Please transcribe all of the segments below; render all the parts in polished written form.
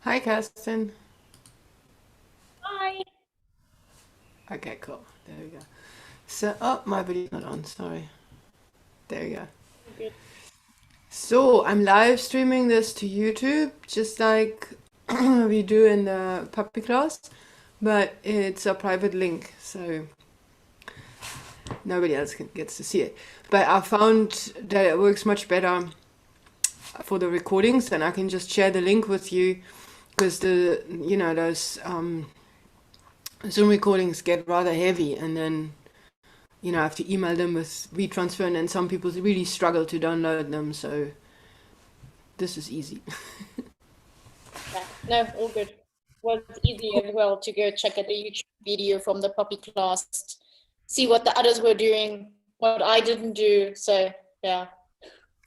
Hi, Kerstin. Hi. Okay, cool. There we go. So, oh, my video's not on. Sorry. There we go. Good. So, I'm live streaming this to YouTube, just like we do in the puppy class, but it's a private link, so nobody else gets to see it. But I found that it works much better for the recordings, and I can just share the link with you because those Zoom recordings get rather heavy, and then I have to email them with WeTransfer, and then some people really struggle to download them. So this is easy. Yeah. No, all good. Was easy as well to go check out the YouTube video from the puppy class, see what the others were doing, what I didn't do. So yeah.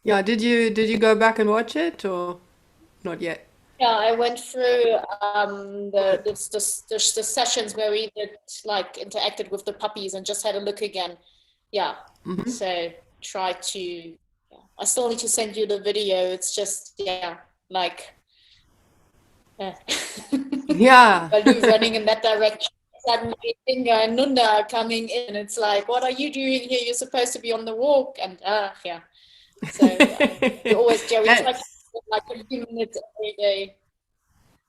Yeah, did you go back and watch it or not yet? Yeah, I went through the sessions where we did like interacted with the puppies and just had a look again. Yeah. So try to yeah. I still need to send you the video. It's just yeah, like yeah. Yeah. Baloo running in that direction. Suddenly, Binga and Nunda are coming in. It's like, what are you doing here? You're supposed to be on the walk. And yeah. So we always, yeah, we try to That's do like a few minutes every day.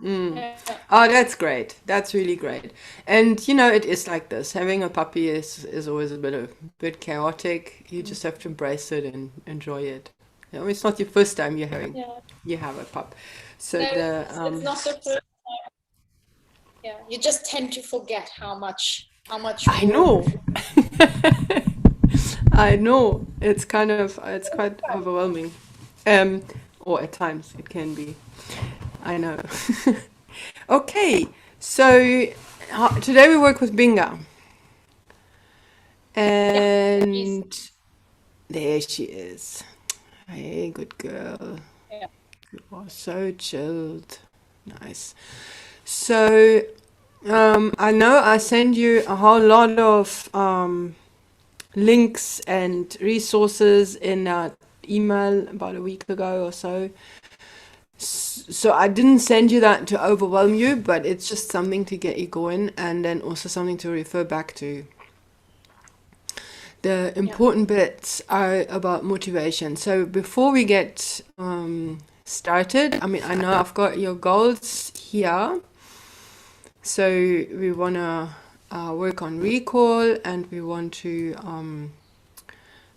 Yeah. oh, that's great. That's really great. And it is like this. Having a puppy is always a bit chaotic. You just have to embrace it and enjoy it. It's not your first time Yeah. you have a pup. So No, the it's not the first. Yeah. You just tend to forget how much I know. work. I know it's quite overwhelming, um, or at times it can be. I know. Okay, so today we work with Binga, Yeah. She's, and there she is. Hey, good girl. yeah. You are so chilled. Nice. So I know I send you a whole lot of links and resources in that email about a week ago or so. So I didn't send you that to overwhelm you, but it's just something to get you going and then also something to refer back to. The Yeah. important bits are about motivation. So before we get started, I mean, I know I've got your goals here. So we want to work on recall and we want to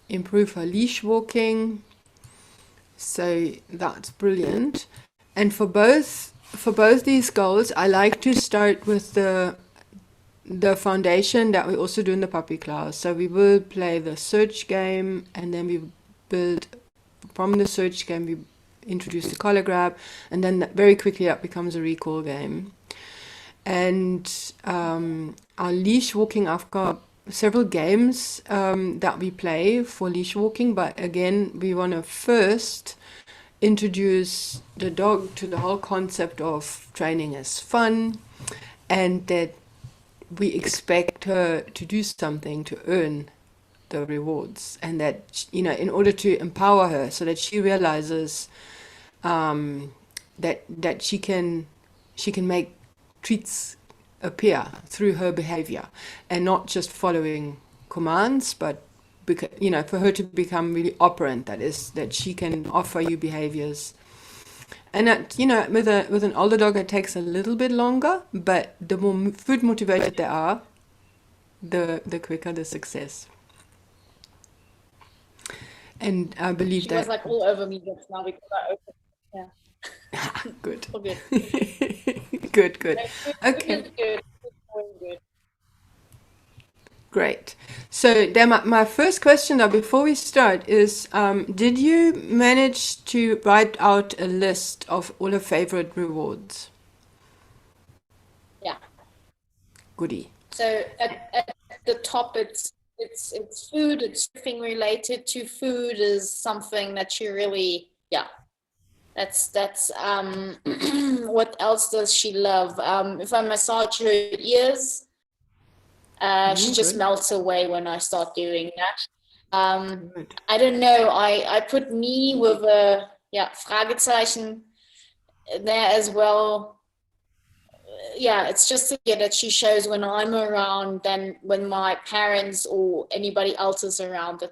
improve her leash walking. So that's brilliant. And for both these goals, I like to start with the foundation that we also do in the puppy class. So we will play the search game, and then we build from the search game. We introduce the collar grab, and then very quickly that becomes a recall game. And our leash walking, I've got several games that we play for leash walking, but again, we want to first introduce the dog to the whole concept of training as fun, and that we expect her to do something to earn the rewards, and that in order to empower her so that she realizes that she can make treats appear through her behavior and not just following commands, but for her to become really operant, that is that she can offer you behaviors. And that with an older dog it takes a little bit longer, but the more food motivated they are, the quicker the success. And I believe She was that. like all over me just now because I opened. Yeah. Good. All good. Good, good. No, food Okay, is good. Food is always good. great. So then my first question now before we start is, did you manage to write out a list of all your favorite rewards? Yeah. Goodie. So at the top, it's food. It's everything related to food is something that you really yeah. That's what else does she love? If I massage her ears, she just Good. melts away when I start doing that. Good. I don't know. I put me with a yeah Fragezeichen. there as well. Yeah, it's just that she shows when I'm around, then when my parents or anybody else is around,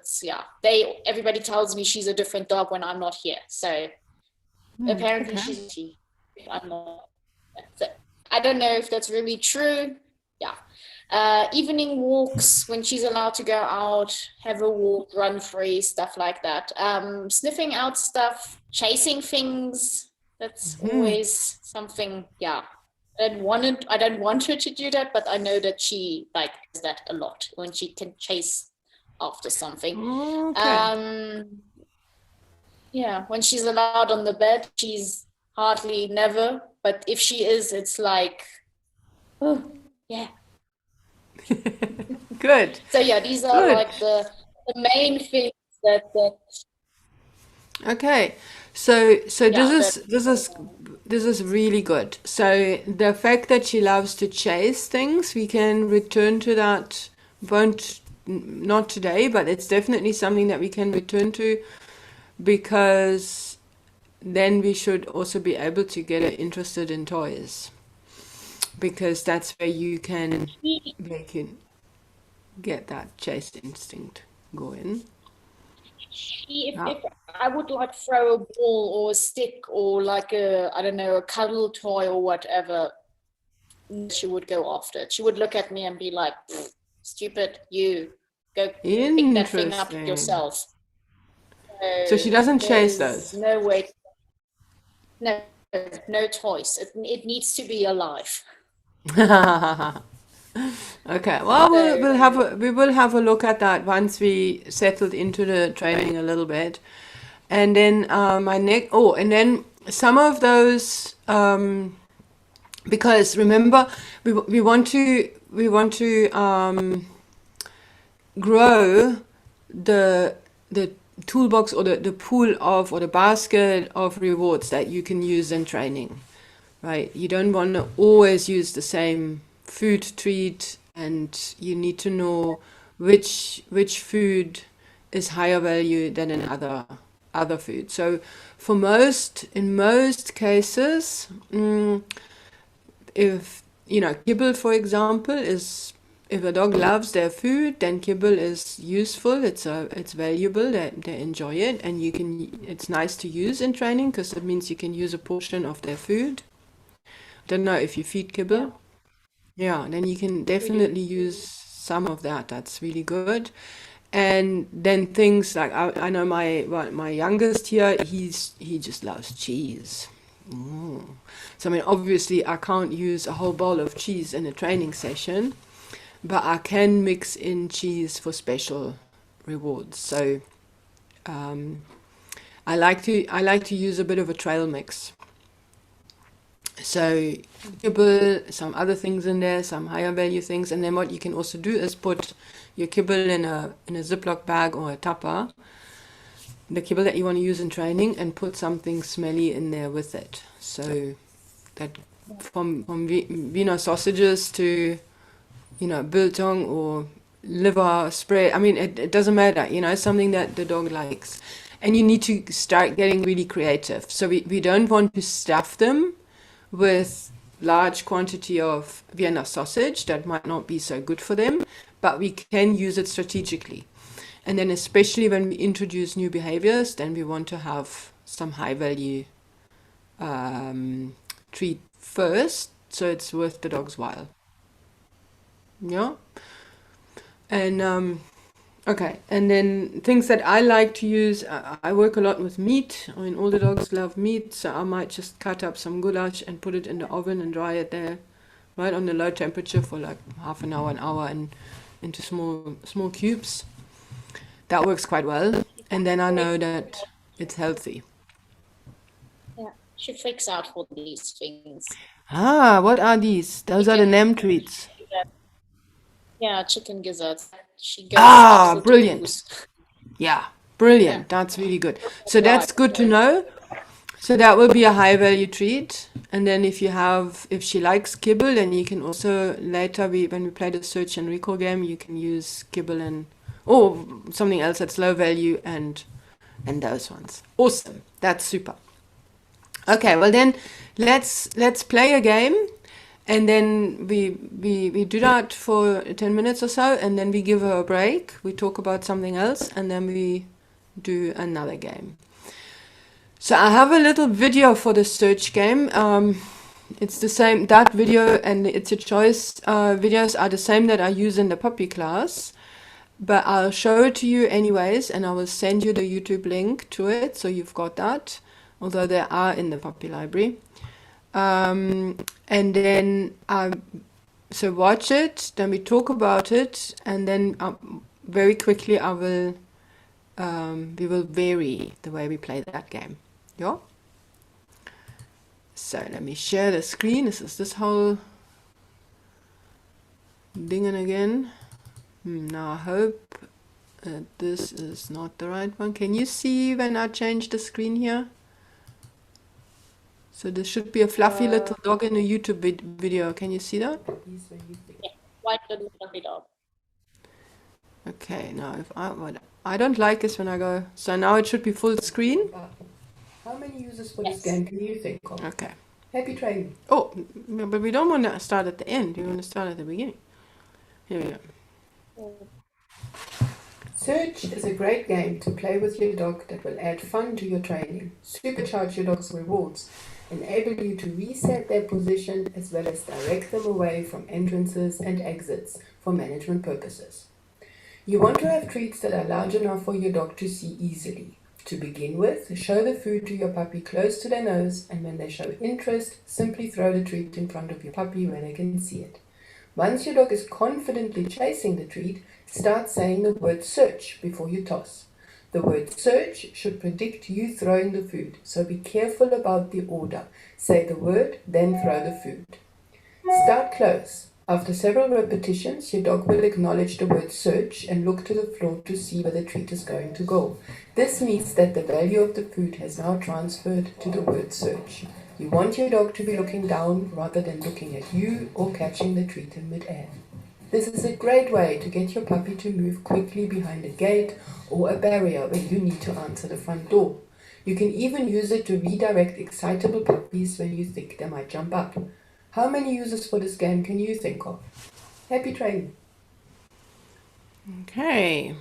everybody tells me she's a different dog when I'm not here. So apparently Okay. I'm not. So I don't know if that's really true. Yeah. Evening walks when she's allowed to go out, have a walk, run free, stuff like that. Sniffing out stuff, chasing things. That's always something. Yeah. I don't want her to do that, but I know that she does that a lot when she can chase after something. Okay. Yeah, when she's allowed on the bed, she's hardly never, but if she is, it's like, oh, yeah. Good. So yeah, these are Good. like the main things that Okay. So yeah, that this is really good. So the fact that she loves to chase things, we can return to that. Won't Not today, but it's definitely something that we can return to, because then we should also be able to get her interested in toys, because that's where you can get that chase instinct going. Yeah. if I would like throw a ball or a stick or like I don't know, a cuddle toy or whatever, she would go after it. She would look at me and be like, stupid, you go pick that thing up Interesting. yourself. So So she doesn't chase there's those. no way, no, no choice. It needs to be alive. Okay, well, So we will have a look at that once we settled into the training a little bit, and then my neck. Oh, and then some of those, because remember, we want to grow the toolbox, or the pool of, or the basket of rewards that you can use in training, right? You don't want to always use the same food treat, and you need to know which food is higher value than other food. So in most cases, if kibble, for example, is, if a dog loves their food, then kibble is useful. It's valuable. They enjoy it, and it's nice to use in training, because it means you can use a portion of their food. Don't know if you feed yeah, kibble. Yeah, then you can we do. definitely use some of that. That's really good. And then things like, I know my youngest here, he just loves cheese. So I mean, obviously, I can't use a whole bowl of cheese in a training session, but I can mix in cheese for special rewards. So um, I like to use a bit of a trail mix. So kibble, some other things in there, some higher value things, and then what you can also do is put your kibble in a Ziploc bag or a tupper, the kibble that you want to use in training, and put something smelly in there with it. So that, from Wiener sausages to biltong or liver spread. I mean, it doesn't matter. Something that the dog likes, and you need to start getting really creative. So we don't want to stuff them with large quantity of Vienna sausage. That might not be so good for them, but we can use it strategically. And then, especially when we introduce new behaviors, then we want to have some high value treat first, so it's worth the dog's while. Yeah. And okay, and then things that I like to use, I work a lot with meat. I mean, all the dogs love meat, so I might just cut up some goulash and put it in the oven and dry it there, right on the low temperature for like half an hour, and into small cubes. That works quite well, and then I know that it's healthy. Yeah, she freaks out for these things. Ah, what are these? Those are the Chicken, NAM treats. yeah, chicken gizzards. She goes Ah, absolutely brilliant. loose. Yeah, Yeah, brilliant. That's really good. So right. that's good to know. So that will be a high value treat. And then if she likes kibble, then you can also later, when we play the search and recall game, you can use kibble and, or something else that's low value, and those ones. Awesome. That's super. Okay, well then let's play a game, and then we do that for 10 minutes or so, and then we give her a break. We talk about something else, and then we do another game. So I have a little video for the search game. It's the same, that video and It's a Choice videos are the same that I use in the puppy class. But I'll show it to you anyways, and I will send you the YouTube link to it, so you've got that, although they are in the puppy library. And then, so watch it, then we talk about it, and then very quickly we will vary the way we play that game. Yeah? So let me share the screen. This is this whole thing again. Now I hope this is not the right one. Can you see when I change the screen here? So there should be a fluffy little dog in a YouTube video. Can you see that? Yeah, white little fluffy dog. Okay, now if what I don't like is when I go. So now it should be full screen. How many users for this game can you think of? Okay. Happy training. Oh, but we don't want to start at the end. We want to start at the beginning. Here we go. Search is a great game to play with your dog that will add fun to your training, supercharge your dog's rewards, enable you to reset their position as well as direct them away from entrances and exits for management purposes. You want to have treats that are large enough for your dog to see easily. To begin with, show the food to your puppy close to their nose, and when they show interest, simply throw the treat in front of your puppy where they can see it. Once your dog is confidently chasing the treat, start saying the word search before you toss. The word search should predict you throwing the food, so be careful about the order. Say the word, then throw the food. Start close. After several repetitions, your dog will acknowledge the word search and look to the floor to see where the treat is going to go. This means that the value of the food has now transferred to the word search. You want your dog to be looking down rather than looking at you or catching the treat in midair. This is a great way to get your puppy to move quickly behind a gate or a barrier when you need to answer the front door. You can even use it to redirect excitable puppies when you think they might jump up. How many users for this game can you think of? Happy training. Okay.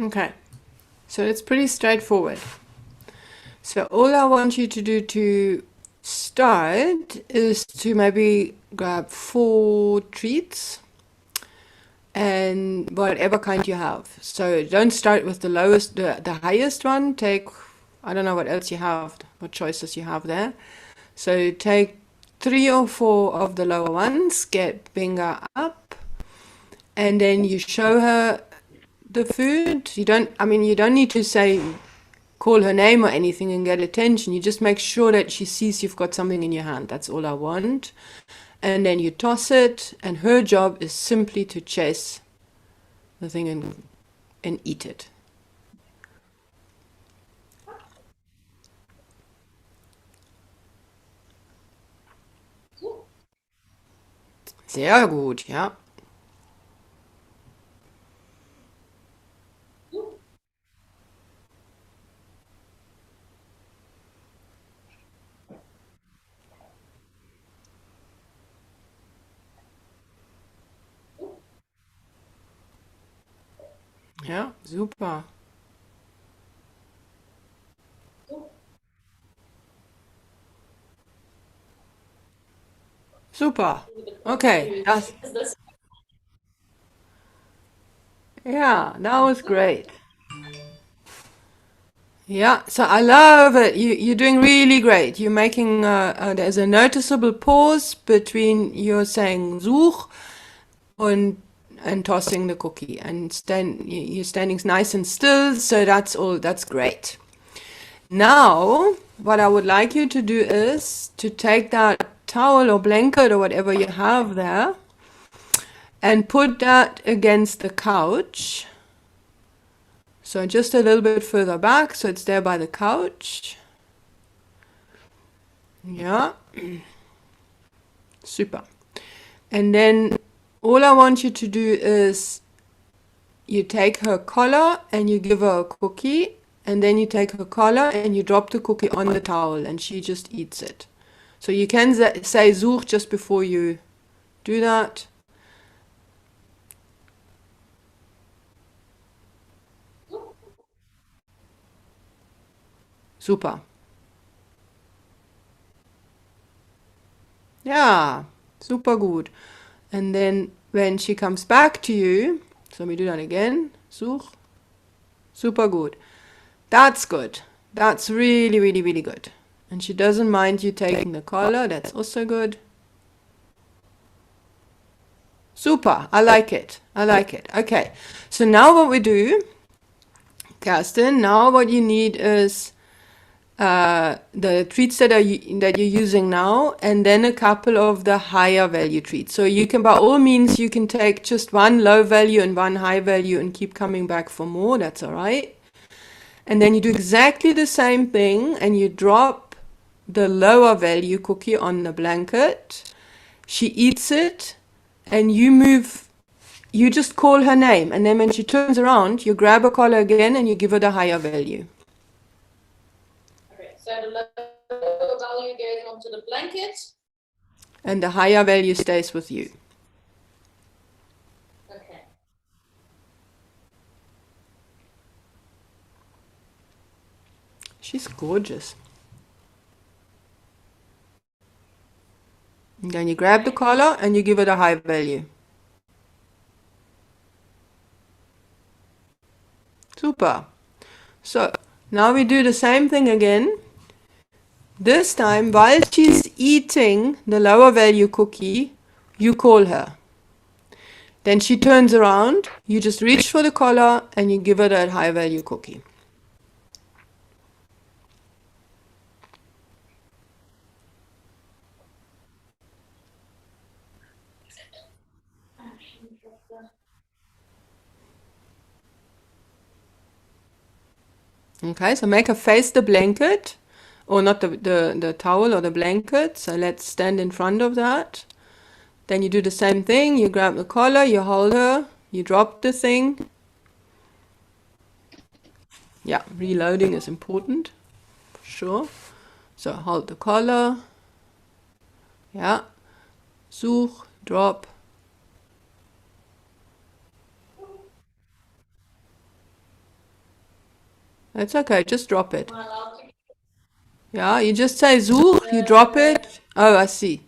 Okay. So it's pretty straightforward. So all I want you to do to start is to maybe grab 4 treats and whatever kind you have. So don't start with the lowest, the highest one. Take, I don't know what else you have, what choices you have there. So take 3 or 4 of the lower ones, get Binga up, and then you show her the food. You don't need to say, call her name or anything and get attention. You just make sure that she sees you've got something in your hand. That's all I want. And then you toss it, and her job is simply to chase the thing and eat it. Sehr gut, ja. Ja, super. Super. Okay, yeah, that was great. Yeah, so I love it. You're doing really great. You're making, there's a noticeable pause between you're saying Such and tossing the cookie. And you're standing nice and still, so that's great. Now, what I would like you to do is to take that towel or blanket or whatever you have there and put that against the couch. So just a little bit further back, so it's there by the couch. Yeah. Super. And then all I want you to do is you take her collar and you give her a cookie, and then you take her collar and you drop the cookie on the towel and she just eats it. So you can say Such just before you do that. Super. Yeah, super gut. And then when she comes back to you, so we do that again. Such. Super good. That's good. That's really, really, really good. And she doesn't mind you taking the collar. That's also good. Super. I like it. I like it. Okay. So now what we do, Kerstin, now what you need is the treats that you're using now, and then a couple of the higher value treats. So you can, by all means, you can take just one low value and one high value and keep coming back for more. That's all right. And then you do exactly the same thing and you drop the lower value cookie on the blanket. She eats it and you just call her name. And then when she turns around, you grab her collar again and you give her the higher value. Okay, so the lower value goes onto the blanket. And the higher value stays with you. Okay. She's gorgeous. And then you grab the collar and you give her the high value. Super. So now we do the same thing again. This time, while she's eating the lower value cookie, you call her. Then she turns around, you just reach for the collar and you give her that high value cookie. Okay, so make her face the blanket, or not the towel or the blanket. So let's stand in front of that. Then you do the same thing. You grab the collar, you hold her, you drop the thing. Yeah, reloading is important, for sure. So hold the collar. Yeah. Such, drop. That's okay, just drop it. Yeah, you just say Such, you drop it. Oh, I see.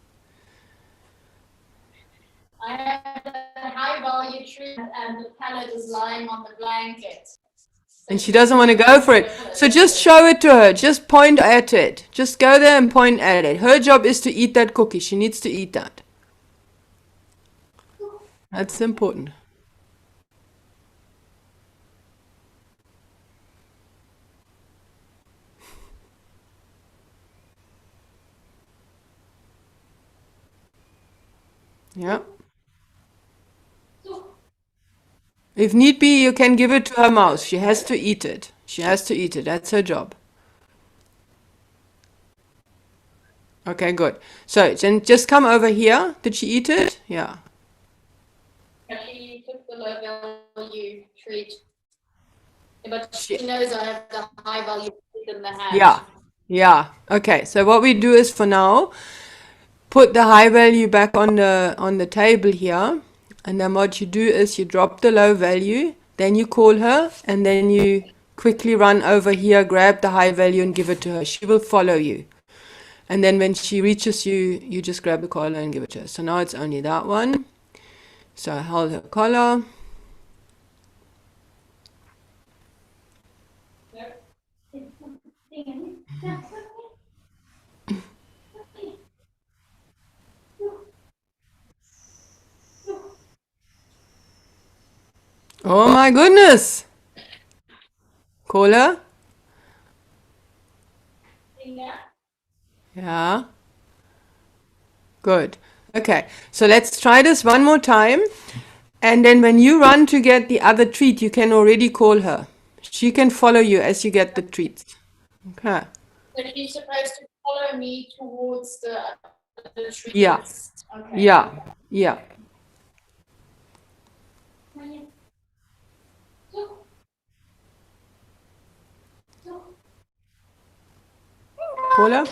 I have the high value treat and the pellet is lying on the blanket. And she doesn't want to go for it. So just show it to her. Just point at it. Just go there and point at it. Her job is to eat that cookie. She needs to eat that. That's important. Yeah. If need be, you can give it to her mouth. She has to eat it. She has to eat it. That's her job. Okay, good. So then just come over here. Did she eat it? Yeah. She took the low value treat. But she knows I have the high value treat in the hand. Yeah. Yeah. Okay. So what we do is for now, put the high value back on the table here. And then what you do is you drop the low value, then you call her, and then you quickly run over here, grab the high value and give it to her. She will follow you. And then when she reaches you, you just grab the collar and give it to her. So now it's only that one. So I hold her collar. Oh my goodness! Collar? Yeah. Good. Okay, so let's try this one more time. And then when you run to get the other treat, you can already call her. She can follow you as you get the treats. Okay. So she's supposed to follow me towards the treats. Yeah. Okay. Yeah. Yeah. Caller?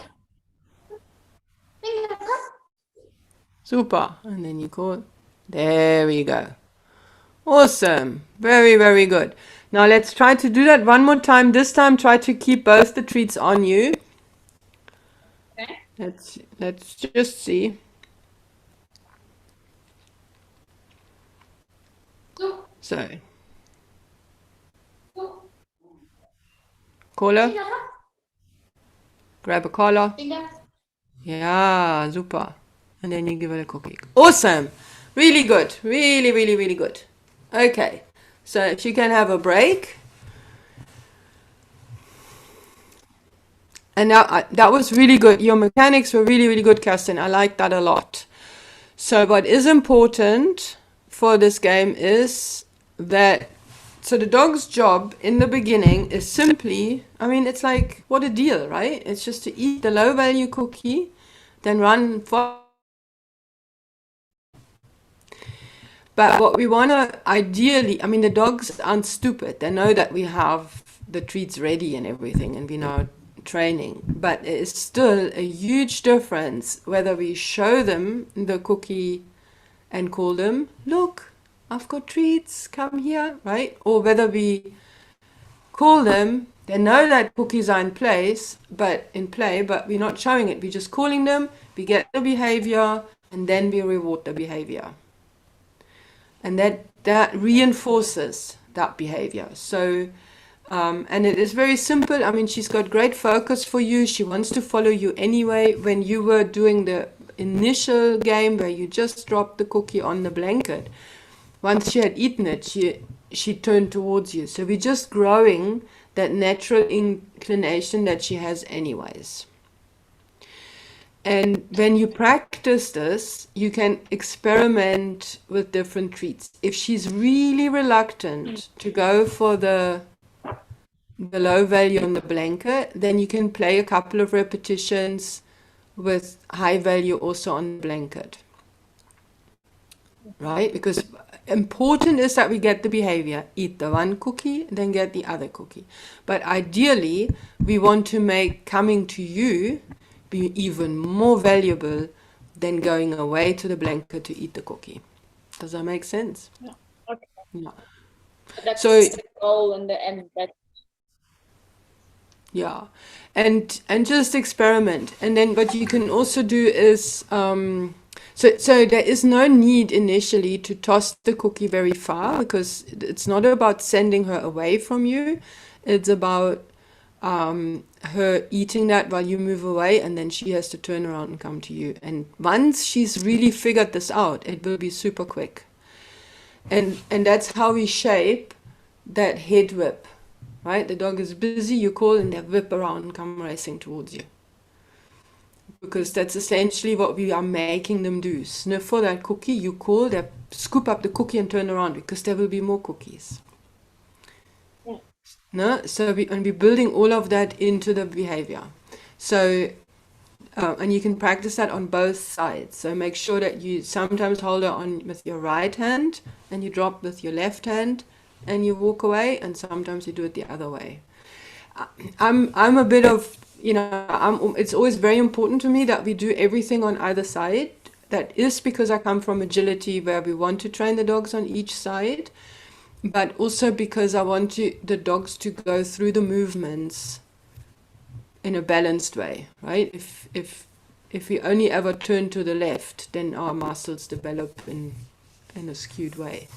Super. And then you call. There we go. Awesome. Very, very good. Now let's try to do that one more time. This time try to keep both the treats on you. Okay. Let's just see. So, caller, grab a collar. Binga. Yeah, super. And then you give it a cookie. Awesome. Really good. Really, really, really good. Okay. So if you can have a break. And now that was really good. Your mechanics were really, really good, Kerstin. I like that a lot. So what is important for this game is that, so the dog's job in the beginning is simply, I mean, it's like, what a deal, right? It's just to eat the low value cookie, then run for. But what we want to ideally, I mean, the dogs aren't stupid. They know that we have the treats ready and everything, and we know training. But it's still a huge difference whether we show them the cookie and call them, look, I've got treats, come here, right? Or whether we call them, they know that cookies are in place, but we're not showing it. We're just calling them, we get the behavior, and then we reward the behavior. And that reinforces that behavior. So, and it is very simple. I mean, she's got great focus for you. She wants to follow you anyway. When you were doing the initial game where you just dropped the cookie on the blanket, once she had eaten it, she turned towards you. So we're just growing that natural inclination that she has anyways. And when you practice this, you can experiment with different treats. If she's really reluctant to go for the low value on the blanket, then you can play a couple of repetitions with high value also on the blanket. Right? Because important is that we get the behavior. Eat the one cookie, then get the other cookie. But ideally, we want to make coming to you be even more valuable than going away to the blanket to eat the cookie. Does that make sense? Yeah. Okay. Yeah. That's So the goal in the end. yeah, and just experiment. And then what you can also do is so there is no need initially to toss the cookie very far, because it's not about sending her away from you. It's about her eating that while you move away, and then she has to turn around and come to you. And once she's really figured this out, it will be super quick. And that's how we shape that head whip, right? The dog is busy, you call, and they whip around and come racing towards you. Because that's essentially what we are making them do. Sniff for that cookie, you call, they scoop up the cookie and turn around, because there will be more cookies. No, so we're building all of that into the behavior. So, and you can practice that on both sides. So make sure that you sometimes hold her on with your right hand, and you drop with your left hand, and you walk away. And sometimes you do it the other way. I'm a bit of, it's always very important to me that we do everything on either side. That is because I come from agility, where we want to train the dogs on each side. But also because I want the dogs to go through the movements in a balanced way, right? If we only ever turn to the left, then our muscles develop in a skewed way.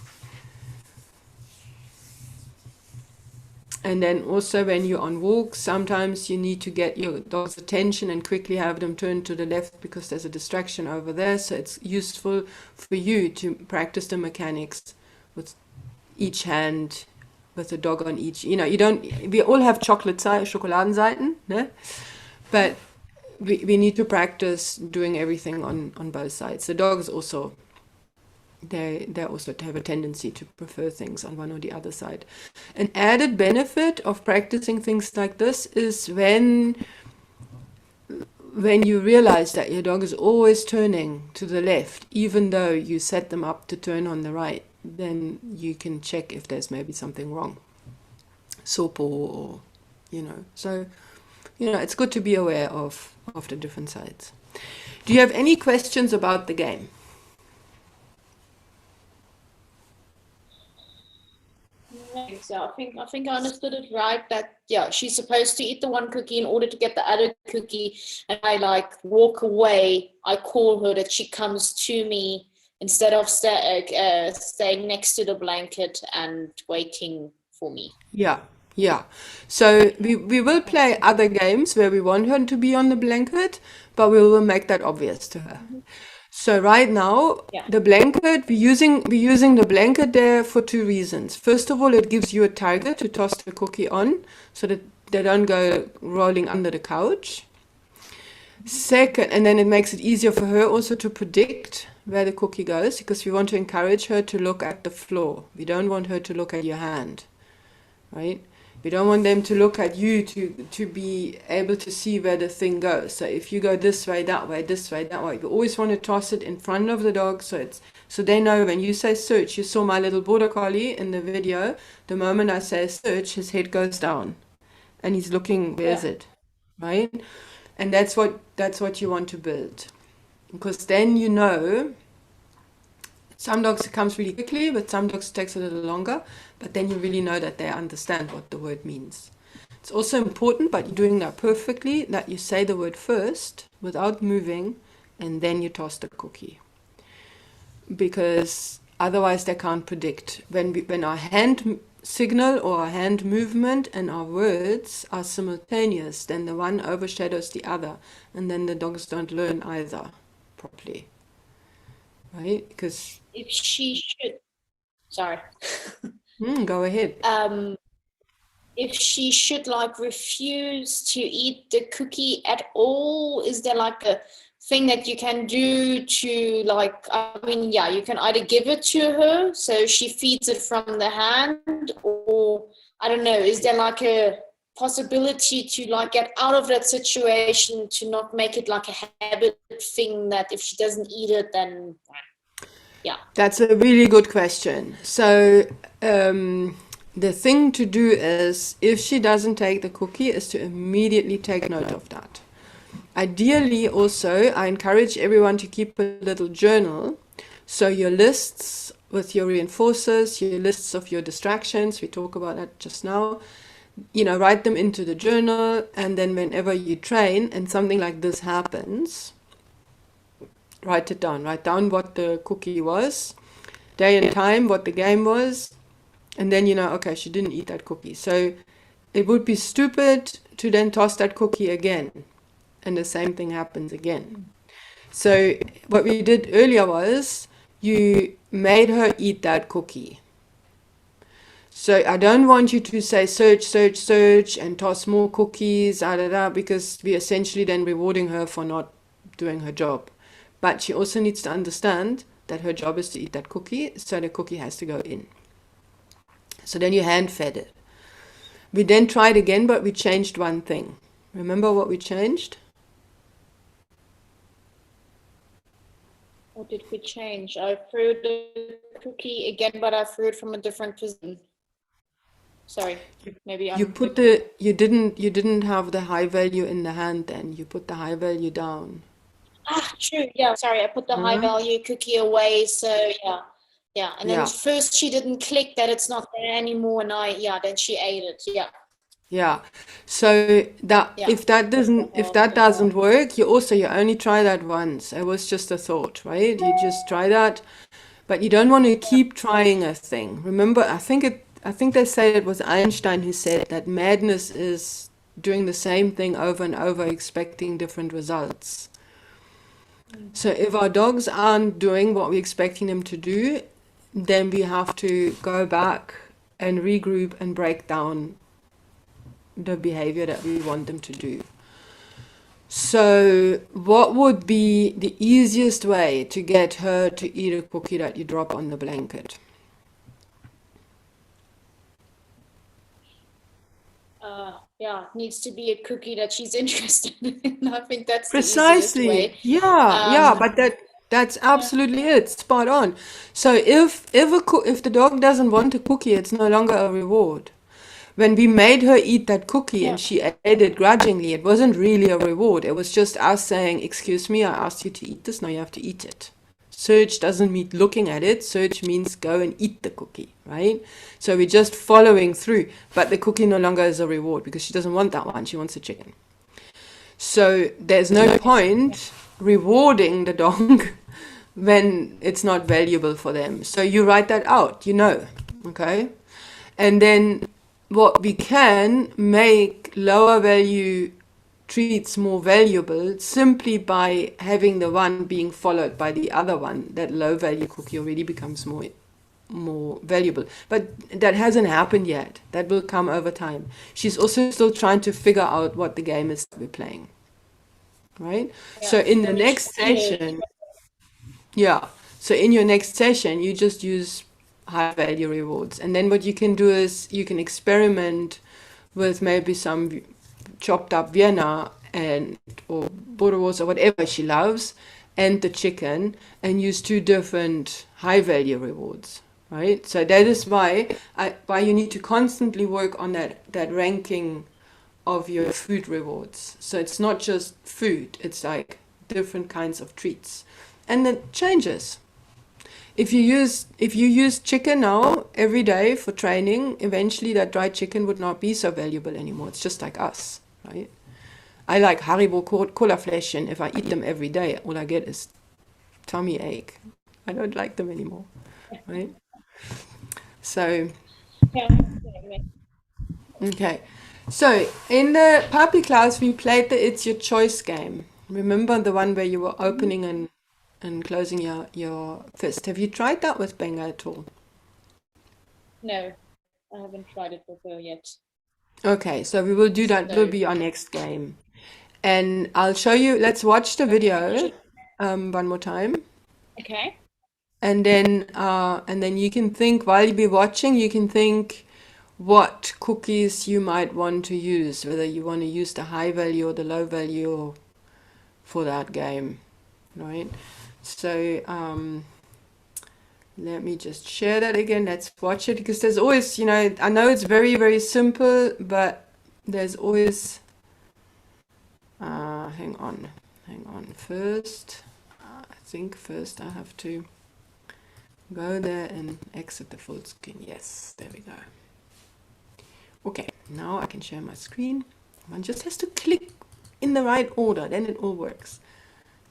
And then also when you're on walks, sometimes you need to get your dog's attention and quickly have them turn to the left, because there's a distraction over there. So it's useful for you to practice the mechanics with each hand, with the dog on each. We all have Schokoladenseiten, ne? But we need to practice doing everything on both sides. The dogs also, they also have a tendency to prefer things on one or the other side. An added benefit of practicing things like this is when you realize that your dog is always turning to the left, even though you set them up to turn on the right, then you can check if there's maybe something wrong. Sopo, or, so it's good to be aware of the different sides. Do you have any questions about the game? So I think I understood it right, that she's supposed to eat the one cookie in order to get the other cookie, and I like walk away, I call her, that she comes to me instead of staying next to the blanket and waiting for me. Yeah, yeah. So we will play other games where we want her to be on the blanket, but we will make that obvious to her. So right now, the blanket, we're using the blanket there for two reasons. First of all, it gives you a target to toss the cookie on so that they don't go rolling under the couch. Second, and then it makes it easier for her also to predict where the cookie goes, because we want to encourage her to look at the floor. We don't want her to look at your hand, right? We don't want them to look at you to be able to see where the thing goes. So if you go this way, that way, this way, that way, we always want to toss it in front of the dog so they know when you say search. You saw my little border collie in the video. The moment I say search, his head goes down and he's looking, where is it, right? And that's what you want to build, because then some dogs it comes really quickly, but some dogs it takes a little longer, but then you really know that they understand what the word means. It's also important, but you're doing that perfectly, that you say the word first without moving, and then you toss the cookie. Because otherwise they can't predict. When our hand signal or our hand movement and our words are simultaneous, then the one overshadows the other, and then the dogs don't learn either properly. Right? Because If she should, sorry. Go ahead. If she should like refuse to eat the cookie at all, is there like a thing that you can do to like, you can either give it to her so she feeds it from the hand, or I don't know, is there like a possibility to like get out of that situation, to not make it like a habit thing that if she doesn't eat it, then That's a really good question. So the thing to do is, if she doesn't take the cookie, is to immediately take note of that. Ideally also, I encourage everyone to keep a little journal. So your lists with your reinforcers, your lists of your distractions, we talk about that just now, write them into the journal, and then whenever you train and something like this happens, write it down. Write down what the cookie was, day and time, what the game was, and then okay, she didn't eat that cookie. So it would be stupid to then toss that cookie again, and the same thing happens again. So what we did earlier was you made her eat that cookie. So I don't want you to say search, search, search, and toss more cookies, because we're essentially then rewarding her for not doing her job. But she also needs to understand that her job is to eat that cookie, so the cookie has to go in. So then you hand fed it. We then tried again, but we changed one thing. Remember what we changed? What did we change? I threw the cookie again, but I threw it from a different position. Sorry, maybe you didn't have the high value in the hand then. You put the high value down. True. Yeah, sorry, I put the high value cookie away. So and then first she didn't click that it's not there anymore, and then she ate it. Yeah. So that if that doesn't work, you only try that once. It was just a thought, right? You just try that, but you don't want to keep trying a thing. Remember, I think they say it was Einstein who said that madness is doing the same thing over and over, expecting different results. So if our dogs aren't doing what we're expecting them to do, then we have to go back and regroup and break down the behavior that we want them to do. So what would be the easiest way to get her to eat a cookie that you drop on the blanket? It needs to be a cookie that she's interested in. I think that's Precisely. the easiest way. Yeah, but that's absolutely it. Spot on. So if the dog doesn't want a cookie, it's no longer a reward. when we made her eat that cookie Yeah. and she ate it grudgingly, it wasn't really a reward. It was just us saying, excuse me, I asked you to eat this, now you have to eat it. Search doesn't mean looking at it. Search means go and eat the cookie, right? So we're just following through. But the cookie no longer is a reward because she doesn't want that one. She wants a chicken. So there's no point rewarding the dog when it's not valuable for them. So you write that out, okay? And then what we can make lower value treats more valuable simply by having the one being followed by the other one. That low value cookie already becomes more valuable, but that hasn't happened yet. That will come over time. She's also still trying to figure out what the game is we're playing, right? Yeah. So in the I mean, next session, so in your next session you just use high value rewards, and then what you can do is you can experiment with maybe some chopped up Vienna or boerewors or whatever she loves, and the chicken, and use two different high value rewards, right? So that is why you need to constantly work on that ranking of your food rewards. So it's not just food, it's like different kinds of treats, and it changes. If you use chicken now every day for training, eventually that dried chicken would not be so valuable anymore. It's just like us, right? I like Haribo cola flesh, and if I eat them every day, all I get is tummy ache. I don't like them anymore, right? So, Yeah. okay. So in the puppy class, we played the It's Your Choice game. Remember the one where you were opening and closing your fist? Have you tried that with Benga at all? No, I haven't tried it with her yet. Okay, so we will do that. Will be our next game. And I'll show you, let's watch the video one more time. Okay. And then you can think, while you be watching, you can think what cookies you might want to use, whether you want to use the high value or the low value for that game, right? So let me just share that again. Let's watch it, because there's always, I know it's very, very simple, but there's always, hang on. First, I think first I have to go there and exit the full screen. Yes, there we go. Okay, now I can share my screen. One just has to click in the right order, then it all works.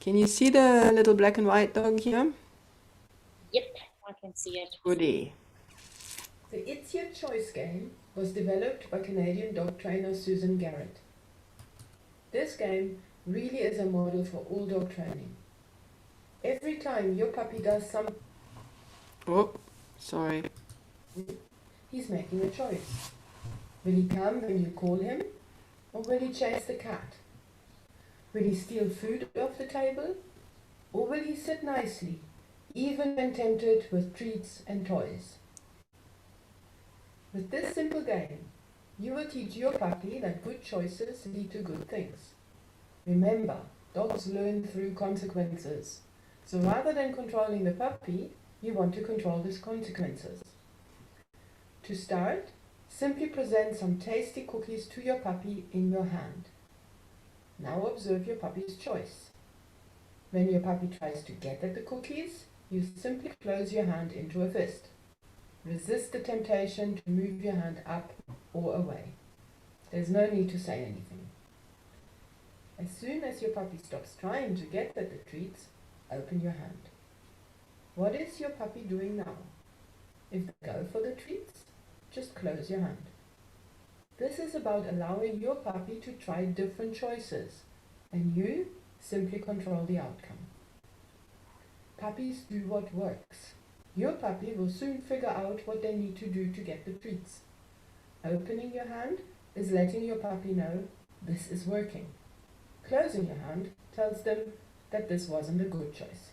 Can you see the little black and white dog here? Yep, I can see it. Goodie. The It's Your Choice game was developed by Canadian dog trainer Susan Garrett. This game really is a model for all dog training. Every time your puppy does something, Oh, sorry. he's making a choice. Will he come when you call him, or will he chase the cat? Will he steal food off the table, or will he sit nicely, even when tempted with treats and toys? With this simple game, you will teach your puppy that good choices lead to good things. Remember, dogs learn through consequences. So rather than controlling the puppy, you want to control his consequences. To start, simply present some tasty cookies to your puppy in your hand. Now observe your puppy's choice. When your puppy tries to get at the cookies, you simply close your hand into a fist. Resist the temptation to move your hand up or away. There's no need to say anything. As soon as your puppy stops trying to get at the treats, open your hand. What is your puppy doing now? If they go for the treats, just close your hand. This is about allowing your puppy to try different choices, and you simply control the outcome. Puppies do what works. Your puppy will soon figure out what they need to do to get the treats. Opening your hand is letting your puppy know this is working. Closing your hand tells them that this wasn't a good choice.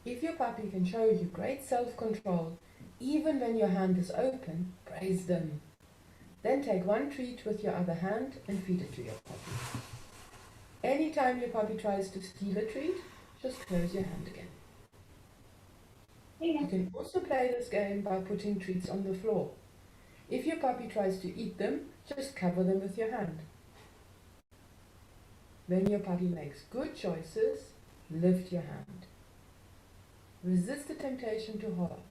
If your puppy can show you great self-control, even when your hand is open, praise them. Then take one treat with your other hand and feed it to your puppy. Anytime your puppy tries to steal a treat, just close your hand again. You can also play this game by putting treats on the floor. If your puppy tries to eat them, just cover them with your hand. When your puppy makes good choices, lift your hand. Resist the temptation to holler.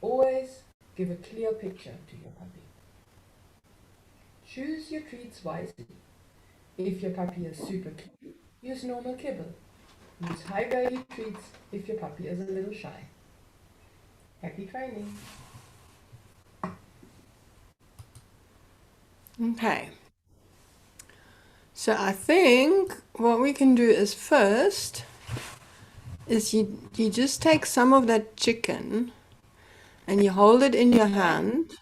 Always give a clear picture to your puppy. Choose your treats wisely. If your puppy is super cute, use normal kibble. Use high value treats if your puppy is a little shy. Happy training! Okay. So I think what we can do is first is you just take some of that chicken and you hold it in your hand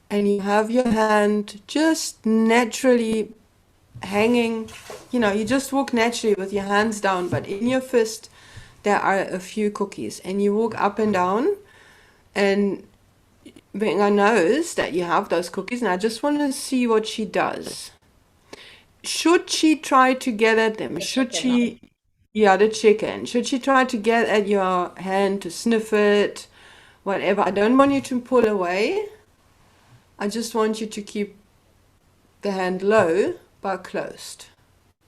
and you have your hand just naturally hanging, you just walk naturally with your hands down, but in your fist there are a few cookies and you walk up and down, and Binga knows that you have those cookies, and I just want to see what she does. Should she try to get at them? Should she, yeah, the chicken. Should she try to get at your hand to sniff it, whatever? I don't want you to pull away. I just want you to keep the hand low but closed,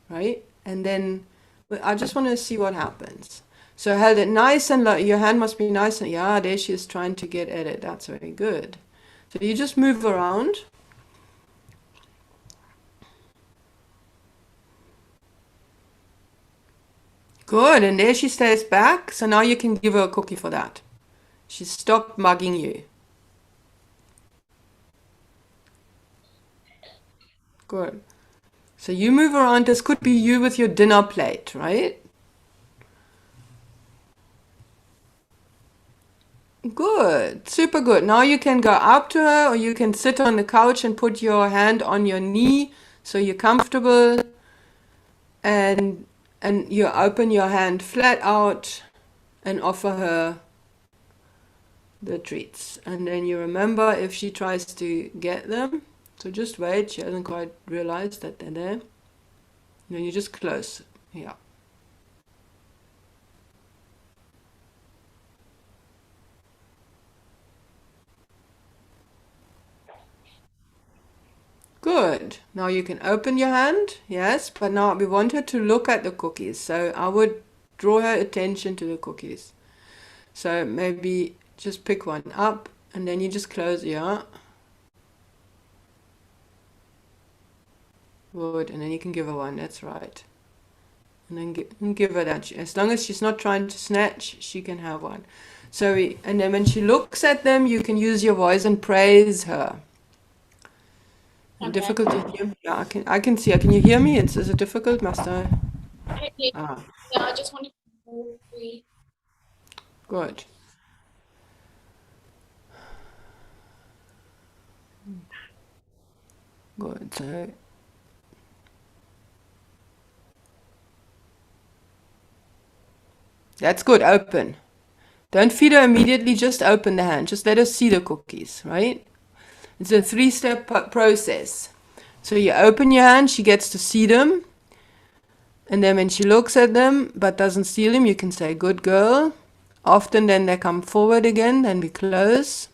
right? And then I just want to see what happens. So hold it nice and low. Your hand must be nice and, yeah, there she is trying to get at it. That's very good. So you just move around. Good, and there she stays back. So now you can give her a cookie for that. She stopped mugging you. Good. So you move around. This could be you with your dinner plate, right? Good, super good. Now you can go up to her, or you can sit on the couch and put your hand on your knee so you're comfortable, and you open your hand flat out and offer her the treats. And then you remember if she tries to get them, so just wait, she hasn't quite realized that they're there. Then you just close. Yeah. Good. Now you can open your hand, yes, but now we want her to look at the cookies. So I would draw her attention to the cookies. So maybe just pick one up and then you just close, yeah. Good, and then you can give her one, that's right. And then give her that. As long as she's not trying to snatch, she can have one. So, and then when she looks at them, you can use your voice and praise her. Okay. Difficult to hear me. Yeah, I can see. Can you hear me? Is it difficult? Must I? Okay. Ah, Yeah, I just wanted to move free. good. Good. So that's good. Open. Don't feed her immediately. Just open the hand. Just let her see the cookies, right? It's a three-step process. So you open your hand, she gets to see them. And then when she looks at them but doesn't steal them, you can say, good girl. Often then they come forward again, then we close.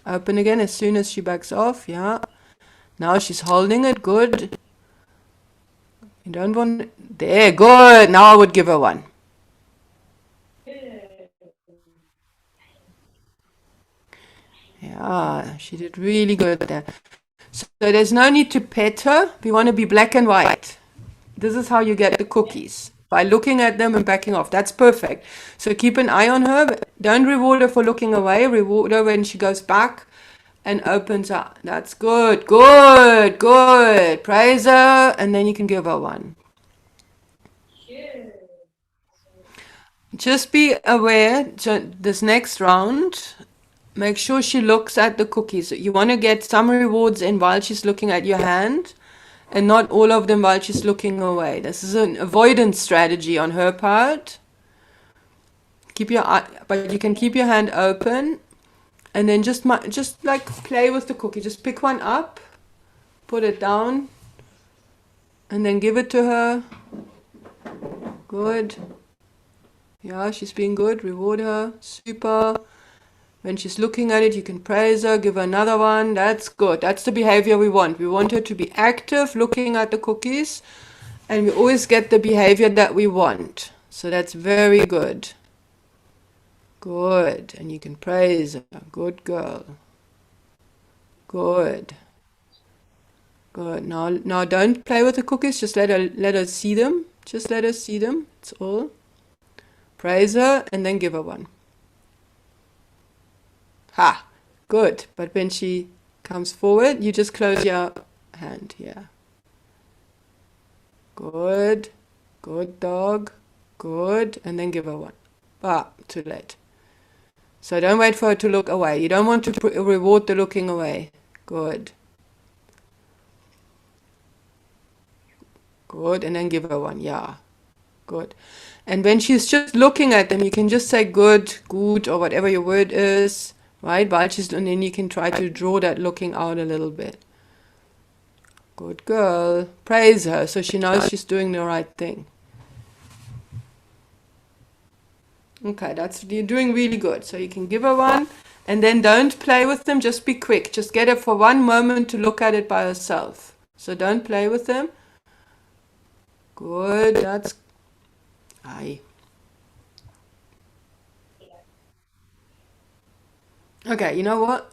Open again as soon as she backs off, yeah. Now she's holding it, good. You don't want, there, good. Now I would give her one. Yeah, she did really good there. So there's no need to pet her. We want to be black and white. This is how you get the cookies, by looking at them and backing off. That's perfect. So keep an eye on her. Don't reward her for looking away. Reward her when she goes back and opens up. That's good, good, good. Praise her, and then you can give her one. Just be aware, this next round, make sure she looks at the cookies. You want to get some rewards in while she's looking at your hand, and not all of them while she's looking away. This is an avoidance strategy on her part. Keep your eye, but you can keep your hand open, and then just like play with the cookie. Just pick one up, put it down, and then give it to her. Good. Yeah, she's being good. Reward her. Super. When she's looking at it, you can praise her, give her another one. That's good. That's the behavior we want. We want her to be active, looking at the cookies, and we always get the behavior that we want. So that's very good. Good. And you can praise her. Good girl. Good. Good. Now don't play with the cookies. Just let her see them. Just let her see them. That's all. Praise her and then give her one. Ha! Good. But when she comes forward, you just close your hand here. Good. Good dog. Good. And then give her one. Ah, too late. So don't wait for her to look away. You don't want to reward the looking away. Good. Good. And then give her one. Yeah. Good. And when she's just looking at them, you can just say good, good, or whatever your word is, right? And then you can try to draw that looking out a little bit. Good girl. Praise her so she knows she's doing the right thing. Okay, you're doing really good. So you can give her one, and then don't play with them. Just be quick. Just get her for one moment to look at it by herself. So don't play with them. Good. That's aye. Okay, you know what?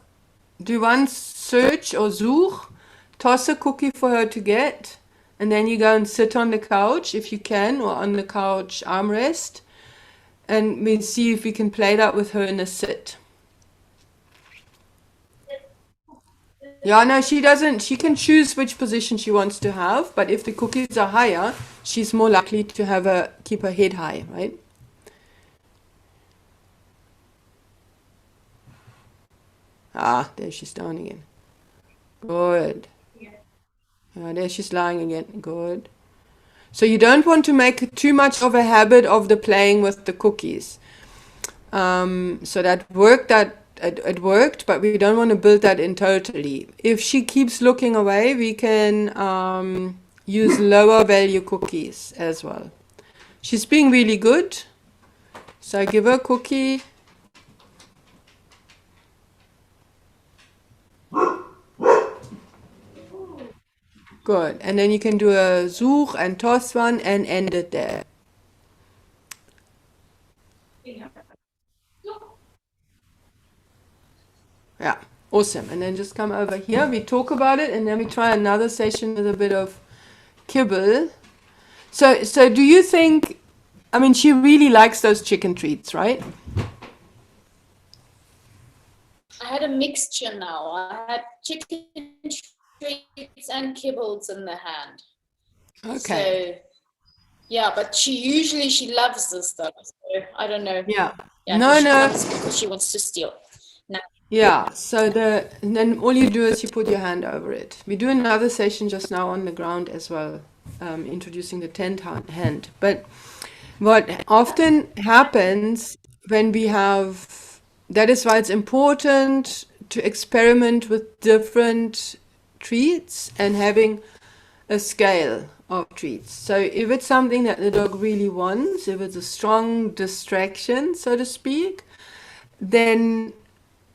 Do one search or such. Toss a cookie for her to get, and then you go and sit on the couch if you can, or on the couch armrest, and we see if we can play that with her in a sit. Yeah, no, she doesn't. She can choose which position she wants to have, but if the cookies are higher, she's more likely to keep her head high, right? Ah, there she's down again. Good. Yeah, there she's lying again. Good. So you don't want to make too much of a habit of the playing with the cookies. So that worked. It worked, but we don't want to build that in totally. If she keeps looking away, we can use lower value cookies as well. She's being really good. So give her a cookie. Good. And then you can do a such and toss one and end it there. Yeah, awesome. And then just come over here. We talk about it, and then we try another session with a bit of kibble. So do you think, I mean, she really likes those chicken treats, right? I had a mixture now. I had chicken treats and kibbles in the hand. Okay. So, yeah, but she loves this stuff. So I don't know. Yeah. Yeah, No, she no. comes because she wants to steal. No. Yeah. So and then all you do is you put your hand over it. We do another session just now on the ground as well, introducing the tent hand. But what often happens when we have, that is why it's important to experiment with different treats and having a scale of treats. So if it's something that the dog really wants, if it's a strong distraction, so to speak, then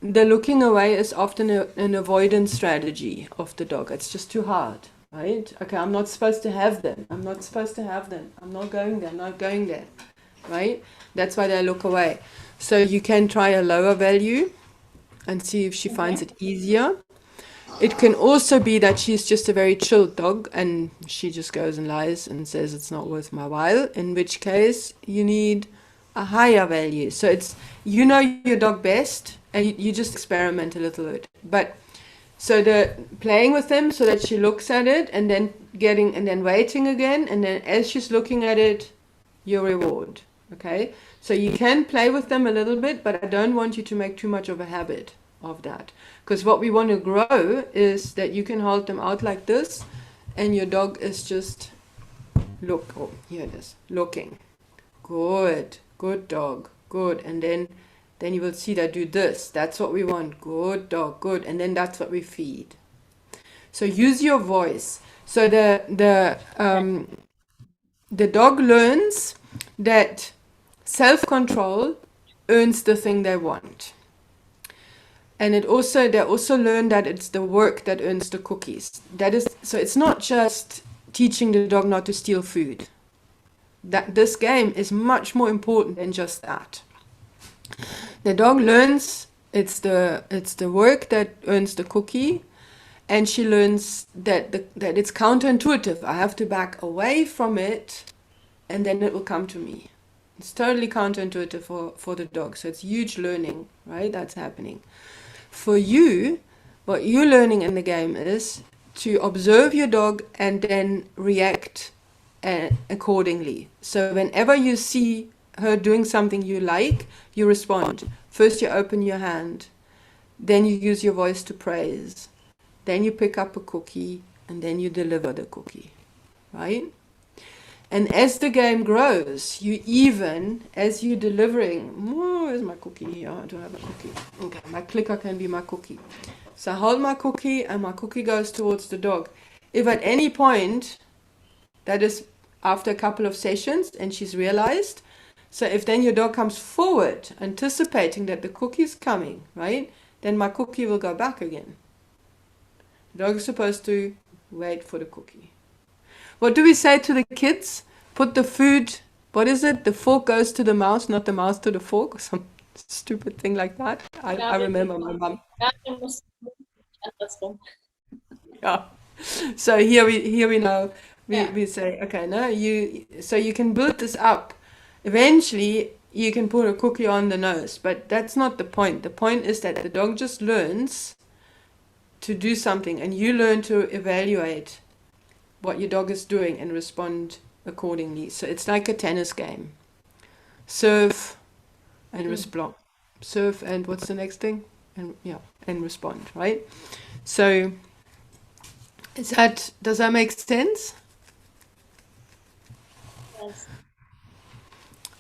the looking away is often an avoidance strategy of the dog. It's just too hard, right? Okay, I'm not supposed to have them. I'm not supposed to have them. I'm not going there. I'm not going there, right? That's why they look away. So you can try a lower value and see if she finds it easier. It can also be that she's just a very chilled dog and she just goes and lies and says it's not worth my while, in which case you need a higher value. So it's, you know your dog best and you just experiment a little bit. But so the playing with them so that she looks at it and then waiting again, and then as she's looking at it, your reward. Okay? So you can play with them a little bit, but I don't want you to make too much of a habit of that. Because what we want to grow is that you can hold them out like this and your dog is just here it is, looking. Good dog, good. And then you will see that do this. That's what we want. Good dog, good. And then that's what we feed. So use your voice. So the dog learns that self-control earns the thing they want. And they also learn that it's the work that earns the cookies. That is, so it's not just teaching the dog not to steal food. That this game is much more important than just that. The dog learns it's the work that earns the cookie, and she learns that that it's counterintuitive. I have to back away from it, and then it will come to me. It's totally counterintuitive for the dog. So it's huge learning, right? That's happening. For you, what you're learning in the game is to observe your dog and then react accordingly. So whenever you see her doing something you like, you respond. First you open your hand, then you use your voice to praise, then you pick up a cookie, and then you deliver the cookie, right? And as the game grows, you even, as you're delivering, oh, where's my cookie here? I don't have a cookie. Okay, my clicker can be my cookie. So I hold my cookie and my cookie goes towards the dog. If at any point, that is after a couple of sessions and she's realized, so if then your dog comes forward, anticipating that the cookie is coming, right, then my cookie will go back again. The dog is supposed to wait for the cookie. What do we say to the kids? Put the food, what is it? The fork goes to the mouse, not the mouse to the fork, or some stupid thing like that. I remember my mum. Yeah. So here we know. We say, okay, no, so you can build this up. Eventually you can put a cookie on the nose, but that's not the point. The point is that the dog just learns to do something, and you learn to evaluate what your dog is doing and respond accordingly. So it's like a tennis game. Serve and respond. Serve and what's the next thing? And respond, right? So does that make sense? Yes.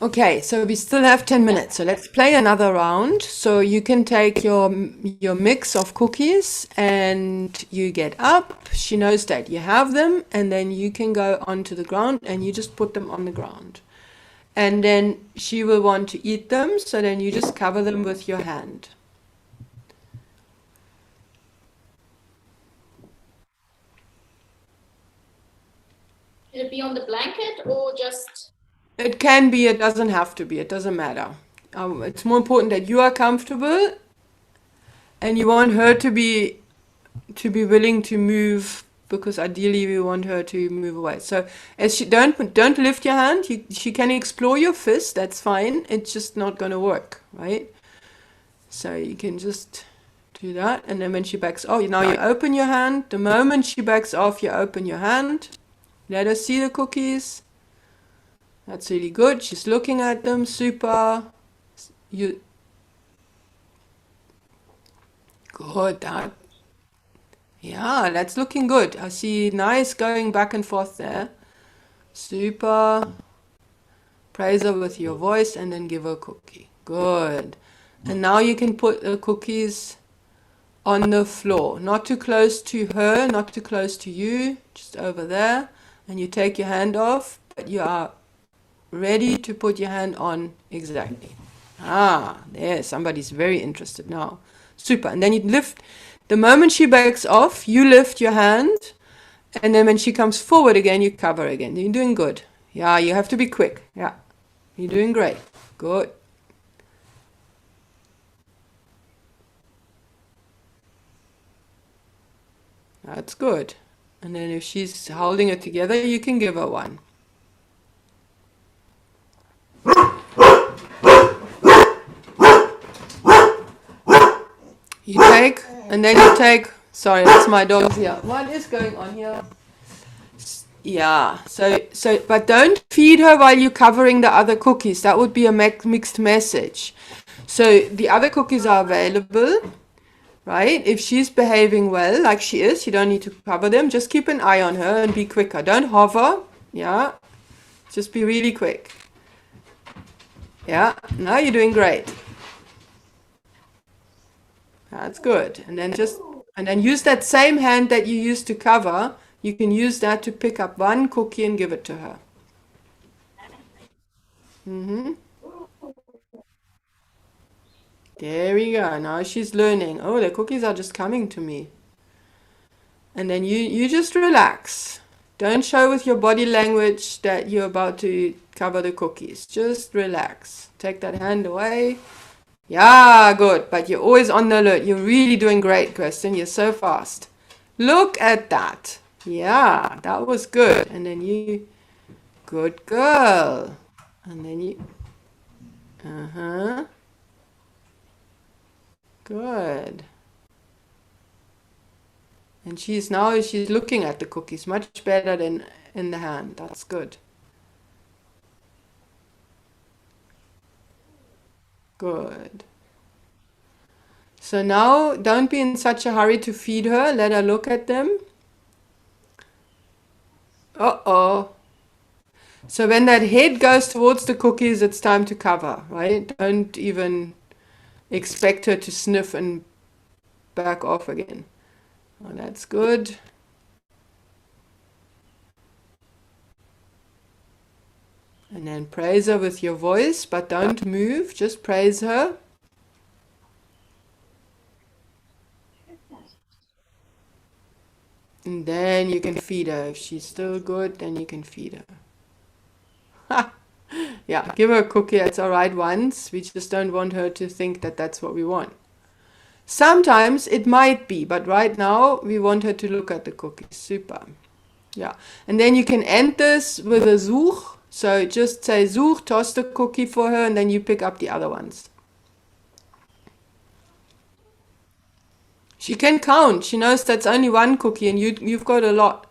Okay, so we still have 10 minutes. So let's play another round. So you can take your mix of cookies and you get up. She knows that you have them, and then you can go onto the ground and you just put them on the ground. And then she will want to eat them, so then you just cover them with your hand. Should it be on the blanket or just? It can be, it doesn't have to be, it doesn't matter. It's more important that you are comfortable and you want her to be willing to move, because ideally we want her to move away. So as she don't lift your hand, she can explore your fist, that's fine. It's just not going to work, right? So you can just do that, and then when she backs off, now you open your hand. The moment she backs off, you open your hand. Let her see the cookies. That's really good. She's looking at them. Super. Good. Yeah, that's looking good. I see nice going back and forth there. Super. Praise her with your voice and then give her a cookie. Good. And now you can put the cookies on the floor. Not too close to her, not too close to you. Just over there. And you take your hand off, but you are ready to put your hand on exactly. There, somebody's very interested now. Super. And then you lift, the moment she backs off, you lift your hand, and then when she comes forward again, you cover again. You're doing good. Yeah, you have to be quick. Yeah, you're doing great. Good. That's good. And then if she's holding it together, you can give her one. You take, and then you take, sorry, that's my dog here. What is going on here? Yeah, so, but don't feed her while you're covering the other cookies. That would be a mixed message. So the other cookies are available, right? If she's behaving well, like she is, you don't need to cover them. Just keep an eye on her and be quicker. Don't hover, yeah? Just be really quick. Yeah, now you're doing great. That's good. And then use that same hand that you used to cover. You can use that to pick up one cookie and give it to her. There we go. Now she's learning. Oh, the cookies are just coming to me. And then you just relax. Don't show with your body language that you're about to cover the cookies. Just relax. Take that hand away. Yeah, good. But you're always on the alert. You're really doing great, Kerstin. You're so fast. Look at that. Yeah, that was good. And then you, good girl. And then you, good. And she's looking at the cookies much better than in the hand. That's good. Good. So now don't be in such a hurry to feed her. Let her look at them. Uh-oh. So when that head goes towards the cookies, it's time to cover, right? Don't even expect her to sniff and back off again. Oh, that's good. And then praise her with your voice, but don't move, just praise her. And then you can feed her. If she's still good, then you can feed her. Yeah, give her a cookie, it's all right once. We just don't want her to think that that's what we want. Sometimes it might be, but right now we want her to look at the cookies. Super. Yeah, and then you can end this with a Such. So just say Such, toss the cookie for her, and then you pick up the other ones. She can count. She knows that's only one cookie and you've got a lot.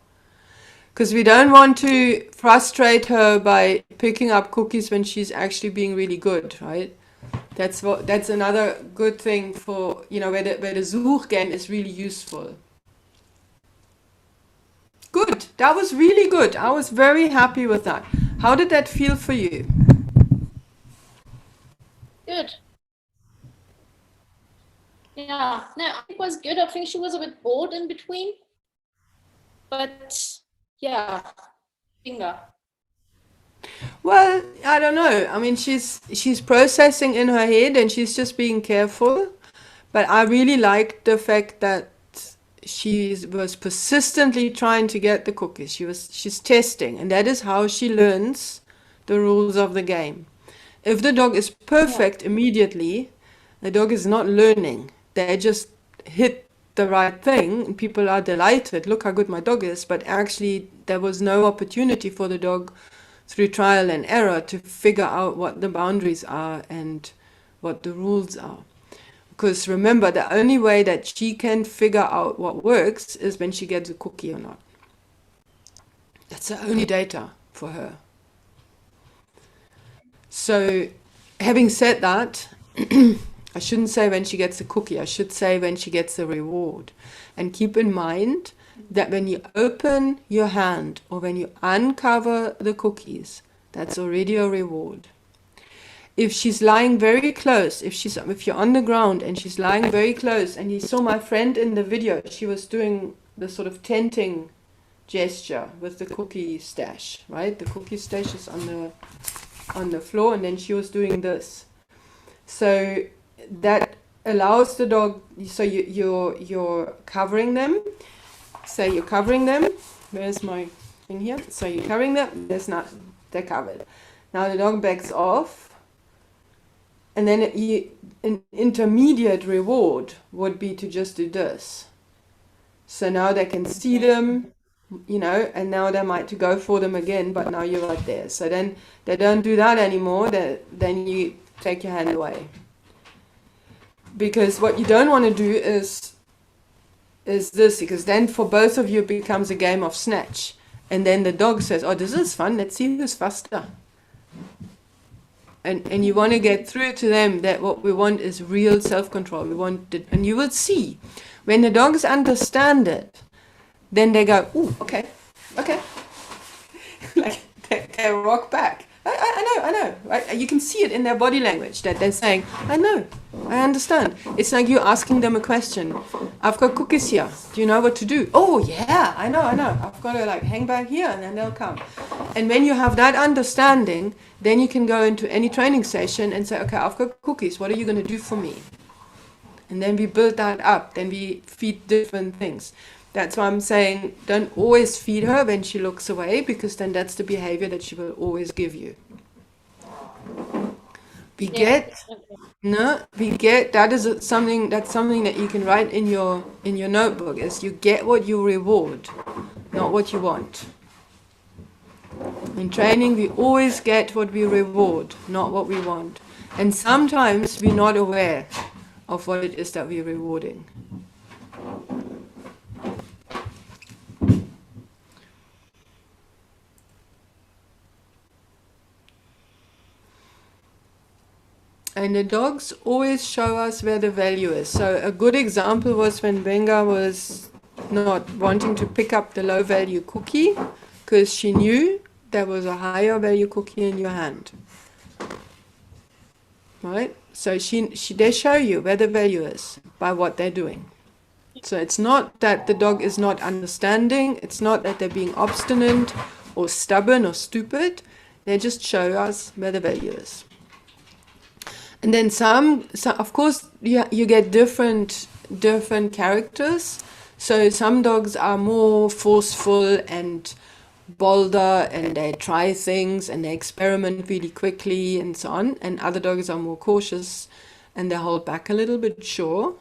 Because we don't want to frustrate her by picking up cookies when she's actually being really good, right? That's another good thing for, where the Such game is really useful. Good. That was really good. I was very happy with that. How did that feel for you? Good. Yeah, no, I think it was good. I think she was a bit bored in between. But yeah, Binga. Well, I don't know. I mean, she's processing in her head and she's just being careful. But I really liked the fact that she was persistently trying to get the cookies. She's testing, and that is how she learns the rules of the game. If the dog is perfect immediately, the dog is not learning. They just hit the right thing and people are delighted. Look how good my dog is. But actually there was no opportunity for the dog through trial and error to figure out what the boundaries are and what the rules are. Because remember, the only way that she can figure out what works is when she gets a cookie or not. That's the only data for her. So having said that, I shouldn't say when she gets a cookie, I should say when she gets a reward. And keep in mind that when you open your hand or when you uncover the cookies, that's already a reward. If she's lying very close, if you're on the ground and she's lying very close, and you saw my friend in the video, she was doing the sort of tenting gesture with the cookie stash, right? The cookie stash is on the floor, and then she was doing this. So that allows the dog, so you're covering them. Say you're covering them. Where's my thing here? So you're covering them. They're covered. Now the dog backs off. And then an intermediate reward would be to just do this. So now they can see them, and now they might go for them again, but now you're right there. So then they don't do that anymore. Then you take your hand away. Because what you don't want to do is this, because then for both of you it becomes a game of snatch. And then the dog says, oh, this is fun. Let's see who's faster. And you want to get through to them that what we want is real self-control. We want it, and you will see when the dogs understand it, then they go, ooh, okay. Like they rock back. I know. Right? You can see it in their body language that they're saying, I know, I understand. It's like you asking them a question. I've got cookies here. Do you know what to do? Oh yeah, I know. I've got to hang back here and then they'll come. And when you have that understanding, then you can go into any training session and say, okay, I've got cookies. What are you going to do for me? And then we build that up. Then we feed different things. That's why I'm saying don't always feed her when she looks away, because then that's the behavior that she will always give you. We get that is something that you can write in your notebook, is you get what you reward, not what you want. In training, we always get what we reward, not what we want. And sometimes we're not aware of what it is that we're rewarding. And the dogs always show us where the value is. So a good example was when Binga was not wanting to pick up the low value cookie because she knew there was a higher value cookie in your hand. Right? So they show you where the value is by what they're doing. So it's not that the dog is not understanding. It's not that they're being obstinate or stubborn or stupid. They just show us where the value is. And then some of course, you get different characters. So some dogs are more forceful and bolder, and they try things and they experiment really quickly and so on. And other dogs are more cautious and they hold back a little bit, sure.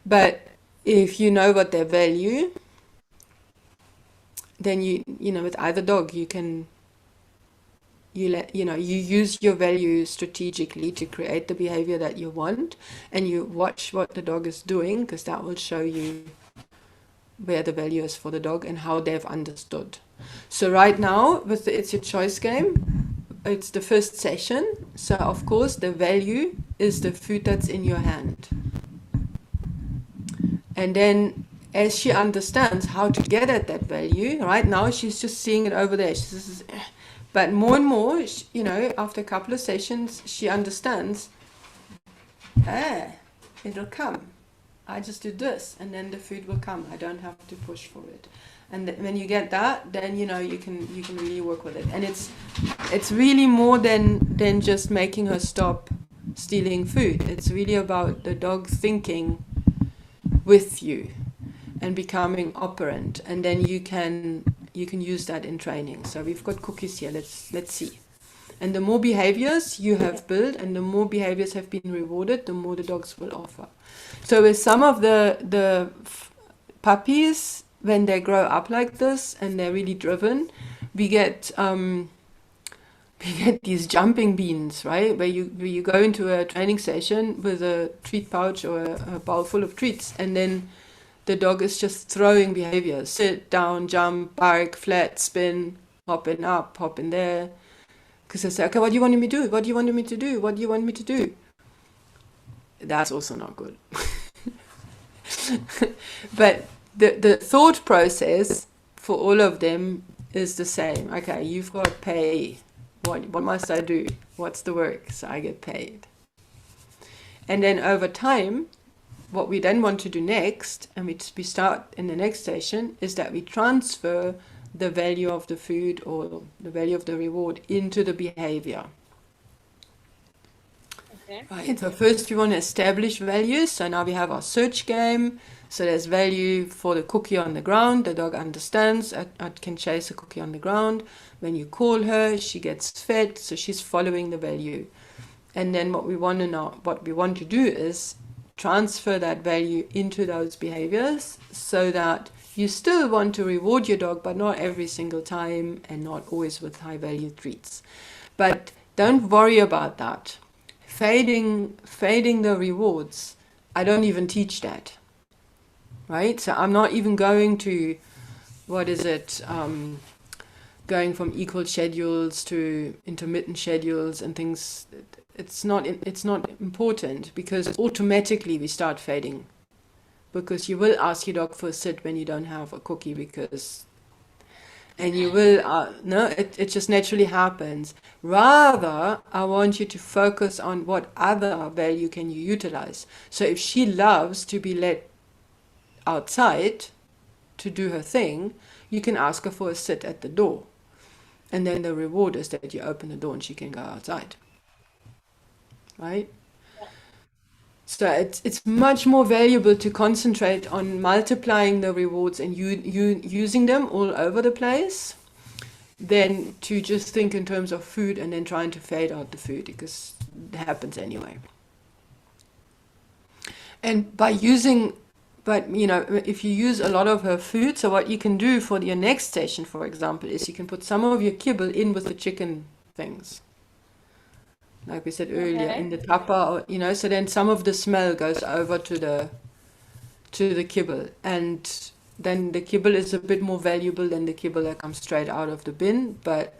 But if you know what they value, then you know with either dog you use your value strategically to create the behavior that you want, and you watch what the dog is doing, because that will show you where the value is for the dog and how they've understood. So right now with the It's Your Choice game, it's the first session. So of course the value is the food that's in your hand. And then as she understands how to get at that value, right now she's just seeing it over there. She says, but more and more, after a couple of sessions, she understands, it'll come. I just do this, and then the food will come. I don't have to push for it. And when you get that, then you can really work with it. And it's really more than just making her stop stealing food. It's really about the dog thinking with you and becoming operant, and then you can use that in training. So we've got cookies here. Let's see. And the more behaviors you have built and the more behaviors have been rewarded, the more the dogs will offer. So with some of the puppies, when they grow up like this and they're really driven, we get these jumping beans, right? Where you go into a training session with a treat pouch or a bowl full of treats, and then the dog is just throwing behaviors. Sit, down, jump, bark, flat, spin, hop in up, hop in there. Because I say, okay, what do you want me to do? What do you want me to do? What do you want me to do? That's also not good. But the thought process for all of them is the same. Okay, you've got pay. What must I do? What's the work? So I get paid. And then over time, what we then want to do next, and we start in the next session, is that we transfer the value of the food or the value of the reward into the behavior. Okay. Right. So first we want to establish values. So now we have our search game. So there's value for the cookie on the ground. The dog understands I can chase a cookie on the ground. When you call her, she gets fed. So she's following the value. And then what we want to do is transfer that value into those behaviors, so that you still want to reward your dog, but not every single time and not always with high value treats. But don't worry about that. Fading the rewards, I don't even teach that. Right? So I'm not even going to, going from equal schedules to intermittent schedules and things. It's not important, because automatically we start fading, because you will ask your dog for a sit when you don't have a cookie, and you will it just naturally happens. Rather, I want you to focus on what other value can you utilize. So if she loves to be let outside to do her thing, you can ask her for a sit at the door. And then the reward is that you open the door and she can go outside. Right? So it's much more valuable to concentrate on multiplying the rewards and you using them all over the place than to just think in terms of food and then trying to fade out the food, because it happens anyway. And but you know, if you use a lot of her food, so what you can do for your next session, for example, is you can put some of your kibble in with the chicken things. Like we said earlier, in the tupper, you know, so then some of the smell goes over to the kibble, and then the kibble is a bit more valuable than the kibble that comes straight out of the bin, but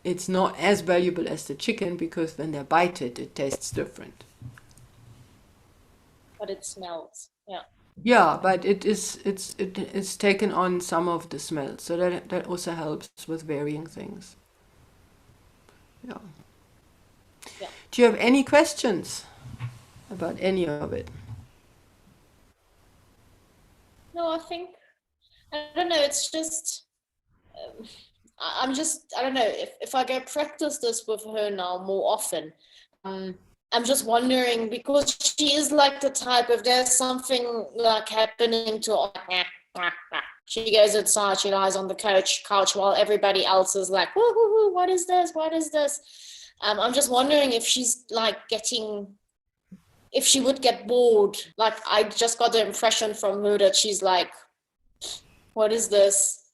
it's not as valuable as the chicken, because when they bite it, it tastes different. But it smells. Yeah. Yeah, but it's taken on some of the smell, so that also helps with varying things. Yeah. Yeah. Do you have any questions about any of it? No, I don't know, it's just, I don't know, if I go practice this with her now more often, I'm just wondering, because she is like the type, if there's something like happening to her, she goes outside, she lies on the couch while everybody else is like, woo, woo, woo, what is this? What is this? I'm just wondering if she's like if she would get bored. Like, I just got the impression from her that she's like, what is this?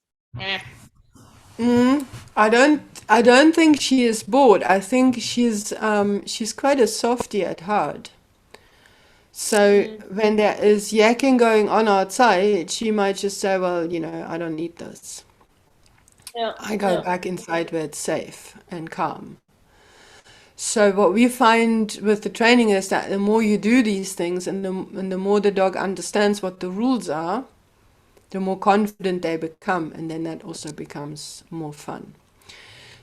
I don't think she is bored. I think she's quite a softie at heart. So when there is yakking going on outside, she might just say, well, you know, I don't need this. Yeah. I go back inside where it's safe and calm. So what we find with the training is that the more you do these things, and the more the dog understands what the rules are, the more confident they become, and then that also becomes more fun.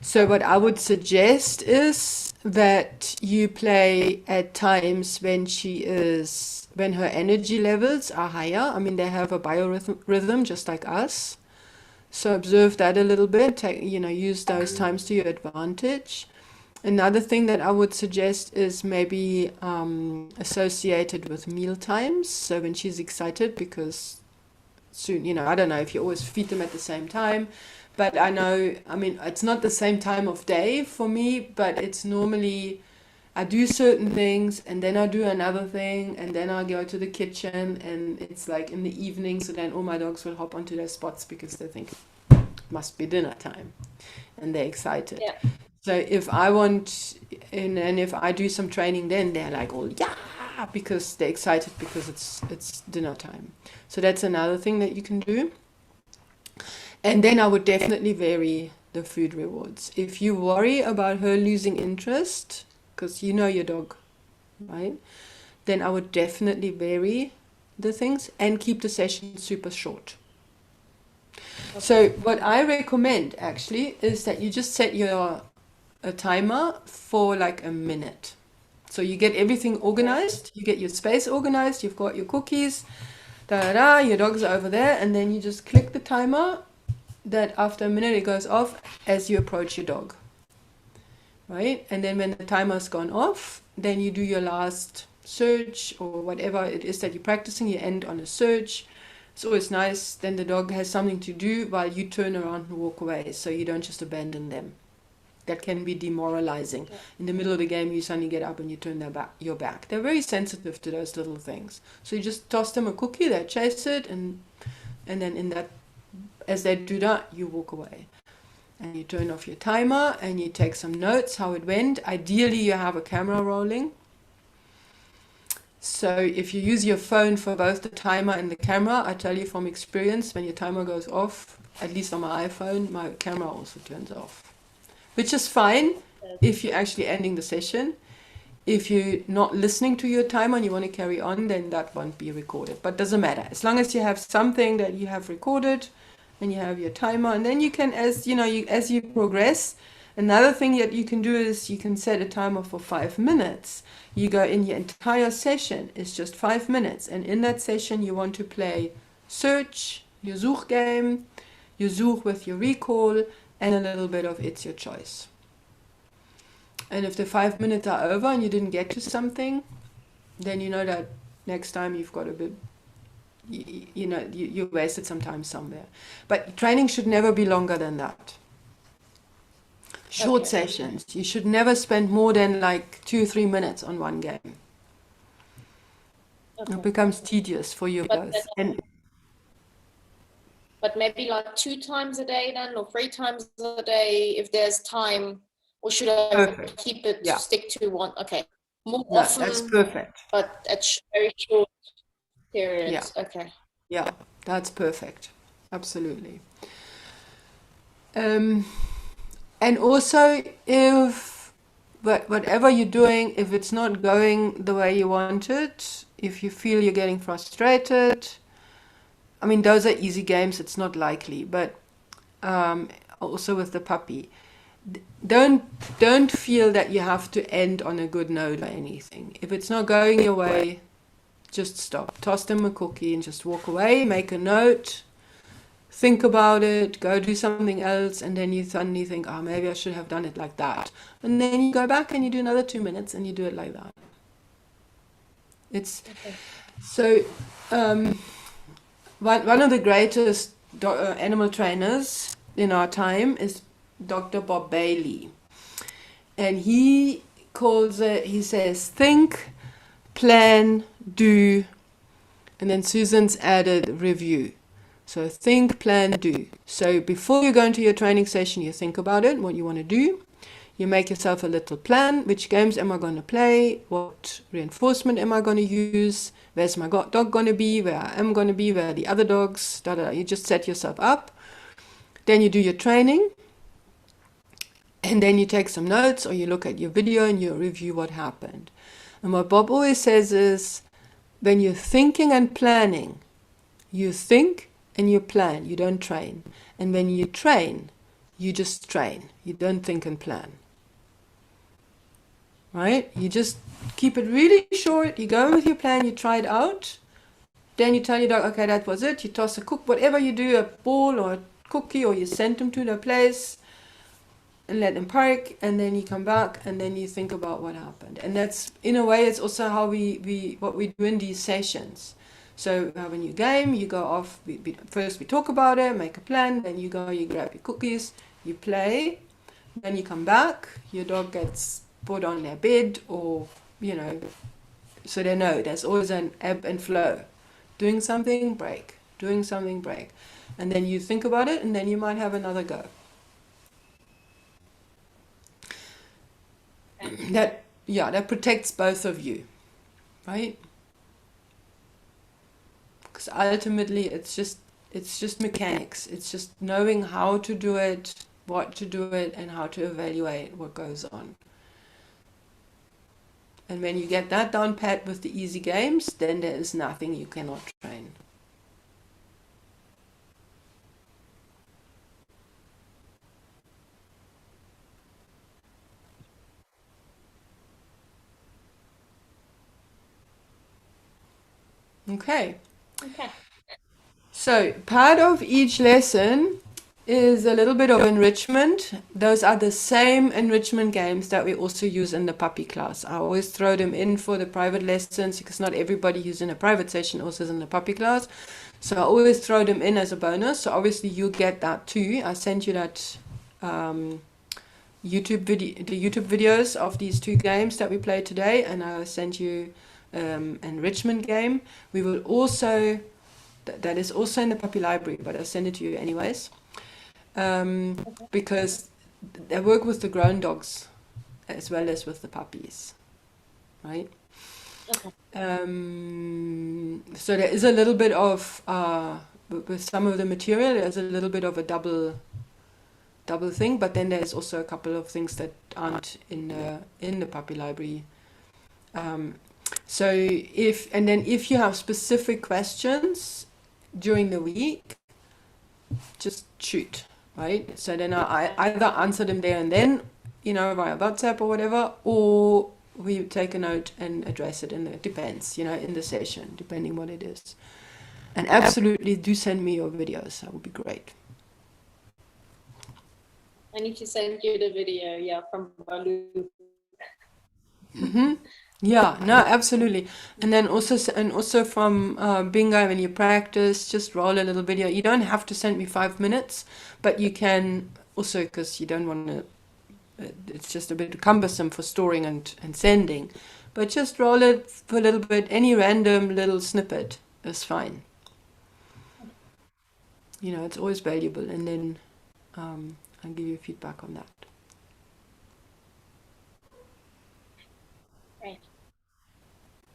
So what I would suggest is that you play at times when her energy levels are higher. I mean, they have a biorhythm just like us. So observe that a little bit, use those times to your advantage. Another thing that I would suggest is maybe associated with meal times. So when she's excited, because soon, I don't know if you always feed them at the same time, but it's not the same time of day for me, but it's normally, I do certain things and then I do another thing and then I go to the kitchen, and it's like in the evening, so then all my dogs will hop onto their spots because they think it must be dinner time and they're excited. Yeah. So if I want, and if I do some training, then they're like, oh yeah, because they're excited because it's dinner time. So that's another thing that you can do. And then I would definitely vary the food rewards. If you worry about her losing interest, because you know your dog, right? Then I would definitely vary the things and keep the session super short. Okay. So what I recommend actually is that you just set a timer for like a minute. So you get everything organized, you get your space organized, you've got your cookies, your dogs are over there, and then you just click the timer that after a minute it goes off as you approach your dog. Right? And then when the timer's gone off, then you do your last search or whatever it is that you're practicing, you end on a search. It's always nice, then the dog has something to do while you turn around and walk away, so you don't just abandon them. That can be demoralizing. Yeah. In the middle of the game, you suddenly get up and you turn your back. They're very sensitive to those little things. So you just toss them a cookie, they chase it, and then as they do that, you walk away. And you turn off your timer and you take some notes how it went. Ideally, you have a camera rolling. So if you use your phone for both the timer and the camera, I tell you from experience, when your timer goes off, at least on my iPhone, my camera also turns off. Which is fine if you're actually ending the session. If you're not listening to your timer and you want to carry on, then that won't be recorded. But doesn't matter. As long as you have something that you have recorded and you have your timer, and then you can, as you progress, another thing that you can do is you can set a timer for 5 minutes. You go in, your entire session is just 5 minutes, and in that session you want to play search, your Such game, your Such with your recall, and a little bit of it's your choice. And if the 5 minutes are over and you didn't get to something, then you know that next time you've got a bit, you wasted some time somewhere. But training should never be longer than that. Short sessions. You should never spend more than like 2-3 minutes on one game. It becomes tedious for you both. But maybe like 2 times a day then, or 3 times a day if there's time, or should I keep it, stick to one? Okay. More often. That's perfect. But at very short periods. Yeah. Okay. Yeah, that's perfect. Absolutely. And also, if whatever you're doing, if it's not going the way you want it, if you feel you're getting frustrated, I mean, those are easy games, it's not likely, but also with the puppy, don't feel that you have to end on a good note or anything. If it's not going your way, just stop. Toss them a cookie and just walk away, make a note, think about it, go do something else, and then you suddenly think, oh, maybe I should have done it like that. And then you go back and you do another 2 minutes and you do it like that. It's so one of the greatest animal trainers in our time is Dr. Bob Bailey. And he calls it, he says, think, plan, do, and then Susan's added review. So think, plan, do. So before you go into your training session, you think about it, what you want to do. You make yourself a little plan. Which games am I going to play? What reinforcement am I going to use? Where's my dog going to be? Where I am going to be? Where are the other dogs? You just set yourself up. Then you do your training. And then you take some notes, or you look at your video and you review what happened. And what Bob always says is, when you're thinking and planning, you think and you plan, you don't train. And when you train, you just train. You don't think and plan. Right? You just keep it really short. You go with your plan, you try it out. Then you tell your dog, okay, that was it. You toss a whatever you do, a ball or a cookie, or you send them to their place and let them park, and then you come back and then you think about what happened. And that's, in a way, it's also how what we do in these sessions. So we have a new game, you go off, first we talk about it, make a plan, then you go, you grab your cookies, you play, then you come back, your dog gets put on their bed, or, so they know there's always an ebb and flow. Doing something, break. Doing something, break. And then you think about it, and then you might have another go. That protects both of you, right? Because ultimately it's just mechanics. It's just knowing how to do it, what to do it, and how to evaluate what goes on. And when you get that down pat with the easy games, then there is nothing you cannot train. Okay. So part of each lesson is a little bit of enrichment. Those are the same enrichment games that we also use in the puppy class. I always throw them in for the private lessons, because not everybody who's in a private session also is in the puppy class. So I always throw them in as a bonus. So obviously you get that too. I sent you that YouTube videos of these 2 games that we played today, and I sent you enrichment game. We will also, that is also in the puppy library, but I'll send it to you anyways, because they work with the grown dogs as well as with the puppies, right? So there is a little bit of with some of the material, there's a little bit of a double thing, but then there's also a couple of things that aren't in the puppy library. So if you have specific questions during the week, just shoot, right? So then I either answer them there and then, via WhatsApp or whatever, or we take a note and address it, and it depends, in the session, depending what it is. And absolutely do send me your videos. That would be great. I need to send you the video, yeah, from Baloo. Yeah, no, absolutely. And then also from Bingo, when you practice, just roll a little video. You don't have to send me 5 minutes, but you can also, because you don't want to, it's just a bit cumbersome for storing and sending. But just roll it for a little bit. Any random little snippet is fine. You know, it's always valuable. And then I'll give you feedback on that. Right.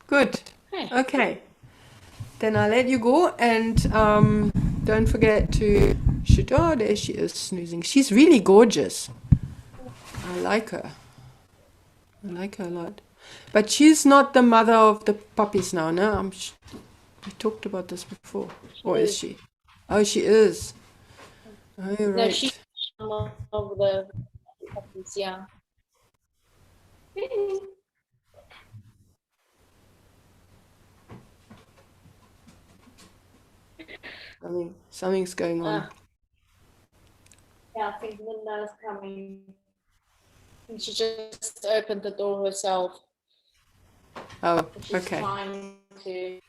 Good. Okay. Okay. Then I'll let you go, and don't forget to shoot. Oh, there she is snoozing. She's really gorgeous. I like her. I like her a lot. But she's not the mother of the puppies now, no? We talked about this before. Or is she? Oh, she is. Oh, you're No, right. she's one of the puppies, yeah. Something's going on. Yeah, I think Linda's coming. And she just opened the door herself. Oh, She's okay. trying to,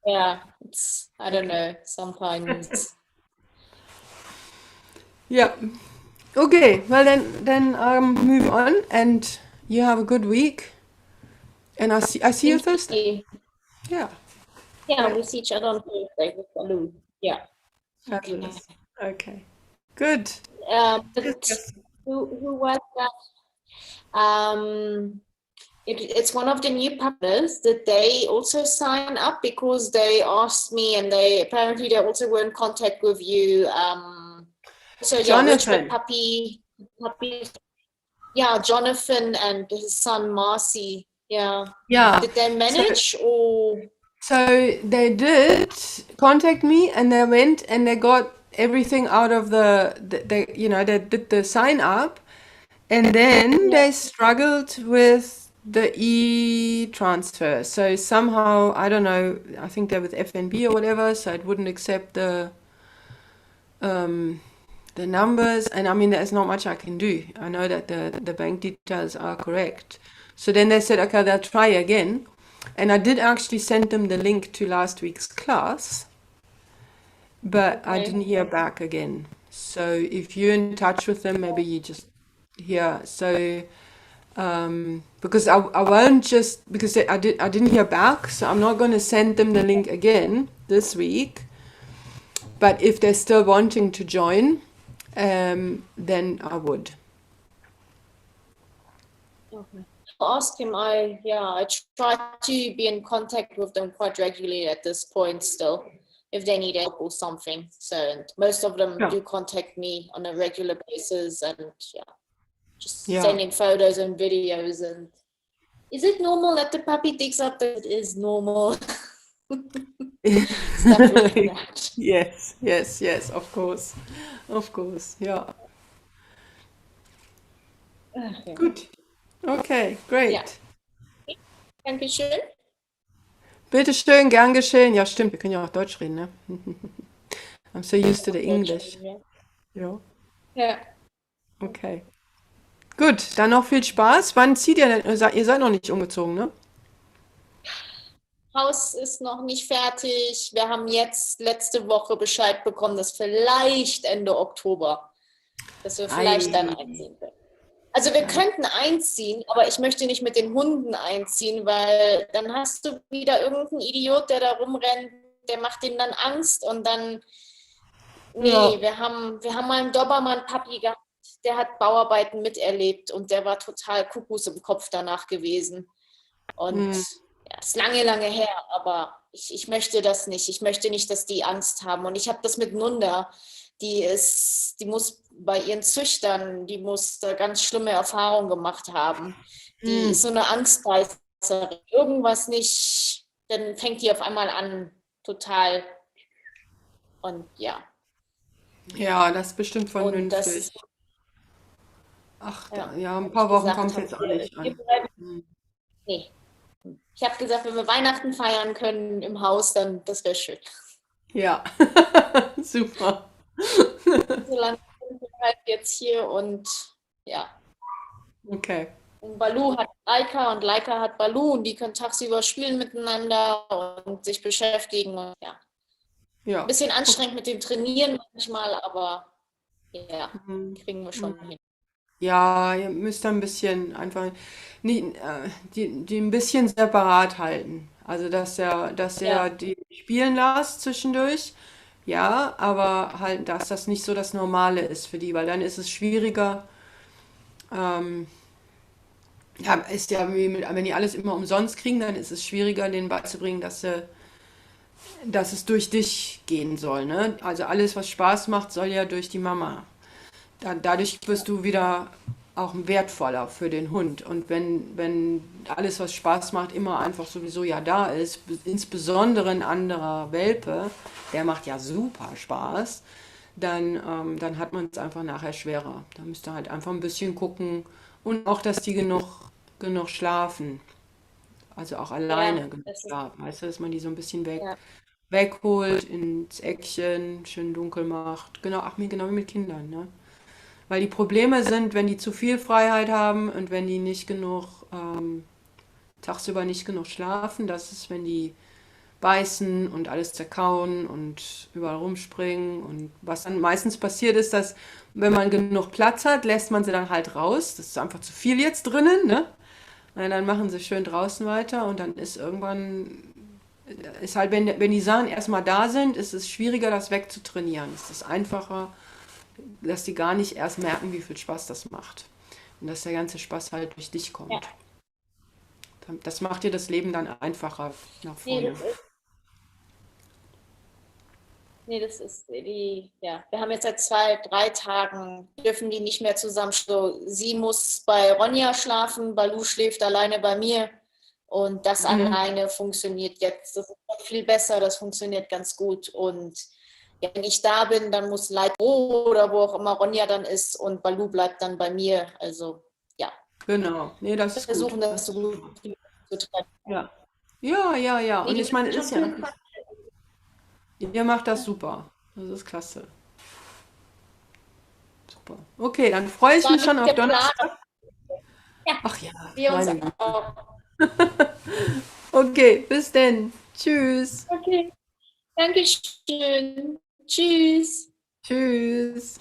yeah, it's, I don't know, sometimes. Yeah. Okay. Well, then move on, and you have a good week. And I see you Thursday. Yeah. Yeah, Great. we see each other on Thursday with Baloo. Yeah. Okay. Fabulous. Okay. Good. But who was that? It's one of the new partners that they also sign up because they asked me, and they also were in contact with you. So yeah, Richard Jonathan. puppy, yeah, Jonathan and his son Marcy. Yeah. Yeah. Did they manage or? So they did contact me, and they went and they got everything out of they did the sign up, and then they struggled with the e-transfer. So somehow, I don't know, I think they're with FNB or whatever, so it wouldn't accept the numbers. And I mean, there's not much I can do. I know that the bank details are correct. So then they said, okay, they'll try again. And I did actually send them the link to last week's class, but I didn't hear back again. So if you're in touch with them, maybe you just hear. So because I won't just because I didn't hear back, so I'm not going to send them the link again this week. But if they're still wanting to join, then I would. Okay. I'll ask him. I try to be in contact with them quite regularly at this point still, if they need help or something. So, and most of them do contact me on a regular basis, and just sending photos and videos. And is it normal that the puppy digs up? It is normal. Stuff like that. Yes, of course, yeah. Okay. Good. Okay, great. Ja. Dankeschön. Bitte schön, gern geschehen. Ja, stimmt, wir können ja auch Deutsch reden, ne? I'm so used to the English. Ja. Ja. Okay. Gut, dann noch viel Spaß. Wann zieht ihr denn? Ihr seid noch nicht umgezogen, ne? Haus ist noch nicht fertig. Wir haben jetzt letzte Woche Bescheid bekommen, dass vielleicht Ende Oktober, dass wir vielleicht dann einziehen können. Also wir könnten einziehen, aber ich möchte nicht mit den Hunden einziehen, weil dann hast du wieder irgendeinen Idiot, der da rumrennt, der macht denen dann Angst und dann, nee, wir haben mal einen Dobermann-Papi gehabt, der hat Bauarbeiten miterlebt und der war total Kuckuck im Kopf danach gewesen. Und ja, ist lange her, aber ich möchte das nicht. Ich möchte nicht, dass die Angst haben. Und ich habe das mit Nunda. Die muss bei ihren Züchtern, die muss da ganz schlimme Erfahrungen gemacht haben. Die ist so eine Angstbeißerin. Irgendwas nicht, dann fängt die auf einmal an, total. Und ja. Ja, das ist bestimmt vernünftig. Ach, ein paar Wochen kommt es jetzt auch nicht an. Nee. Ich habe gesagt, wenn wir Weihnachten feiern können im Haus, dann das wäre schön. Ja, super. So lange sind wir halt jetzt hier und ja. Okay. Und Balu hat Laika und Laika hat Balu und die können tagsüber spielen miteinander und sich beschäftigen. Und, ja. Ein Ja. bisschen anstrengend mit dem Trainieren manchmal, aber ja, Mhm. kriegen wir schon hin. Ja, ihr müsst da ein bisschen einfach die ein bisschen separat halten. Also dass Ja, ihr die spielen lasst zwischendurch, ja, aber halt, dass das nicht so das Normale ist für die, weil dann ist es schwieriger. Ähm, ja, ist ja wie mit, wenn die alles immer umsonst kriegen, dann ist es schwieriger, denen beizubringen, dass es durch dich gehen soll, ne? Also alles, was Spaß macht, soll ja durch die Mama. Dadurch wirst du wieder auch wertvoller für den Hund. Und wenn alles, was Spaß macht, immer einfach sowieso ja da ist, insbesondere ein anderer Welpe, der macht ja super Spaß, dann hat man es einfach nachher schwerer. Da müsst ihr halt einfach ein bisschen gucken und auch, dass die genug schlafen. Also auch ja, alleine genug das ist, schlafen. Weißt du, dass man die so ein bisschen ja, wegholt, ins Eckchen, schön dunkel macht. Genau, ach, genau wie mit Kindern, ne? Weil die Probleme sind, wenn die zu viel Freiheit haben und wenn die nicht genug, tagsüber nicht genug schlafen, das ist, wenn die beißen und alles zerkauen und überall rumspringen. Und was dann meistens passiert ist, dass wenn man genug Platz hat, lässt man sie dann halt raus. Das ist einfach zu viel jetzt drinnen, ne? Und dann machen sie schön draußen weiter und dann ist irgendwann, ist halt, wenn die Sachen erstmal da sind, ist es schwieriger, das wegzutrainieren. Es ist einfacher, dass die gar nicht erst merken, wie viel Spaß das macht. Und dass der ganze Spaß halt durch dich ja. kommt. Das macht dir das Leben dann einfacher nach Nee, vorne. das ist die, ja. Wir haben jetzt seit 2, 3 Tagen, dürfen die nicht mehr zusammen. So, sie muss bei Ronja schlafen, Balu schläft alleine bei mir. Und das Mhm. alleine funktioniert jetzt. Das ist viel besser, das funktioniert ganz gut. Und ja, wenn ich da bin, dann muss Leit oder wo auch immer Ronja dann ist und Balu bleibt dann bei mir. Also ja, Genau. Nee, das wir ist gut. versuchen das Das so ist gut super. wie möglich zu trennen. Ja. Ja, ja, ja. Nee, Und die ich machen meine, schon ist ja, coolen Quatsch. ihr macht das super. Das ist klasse. Super. Okay, dann freue Das ich war mich nicht schon auf der Plan. Donnerstag. Ja, Ach ja, wir uns meine Güte. auch. Okay, bis denn. Tschüss. Okay, danke schön. Tschüss. Tschüss.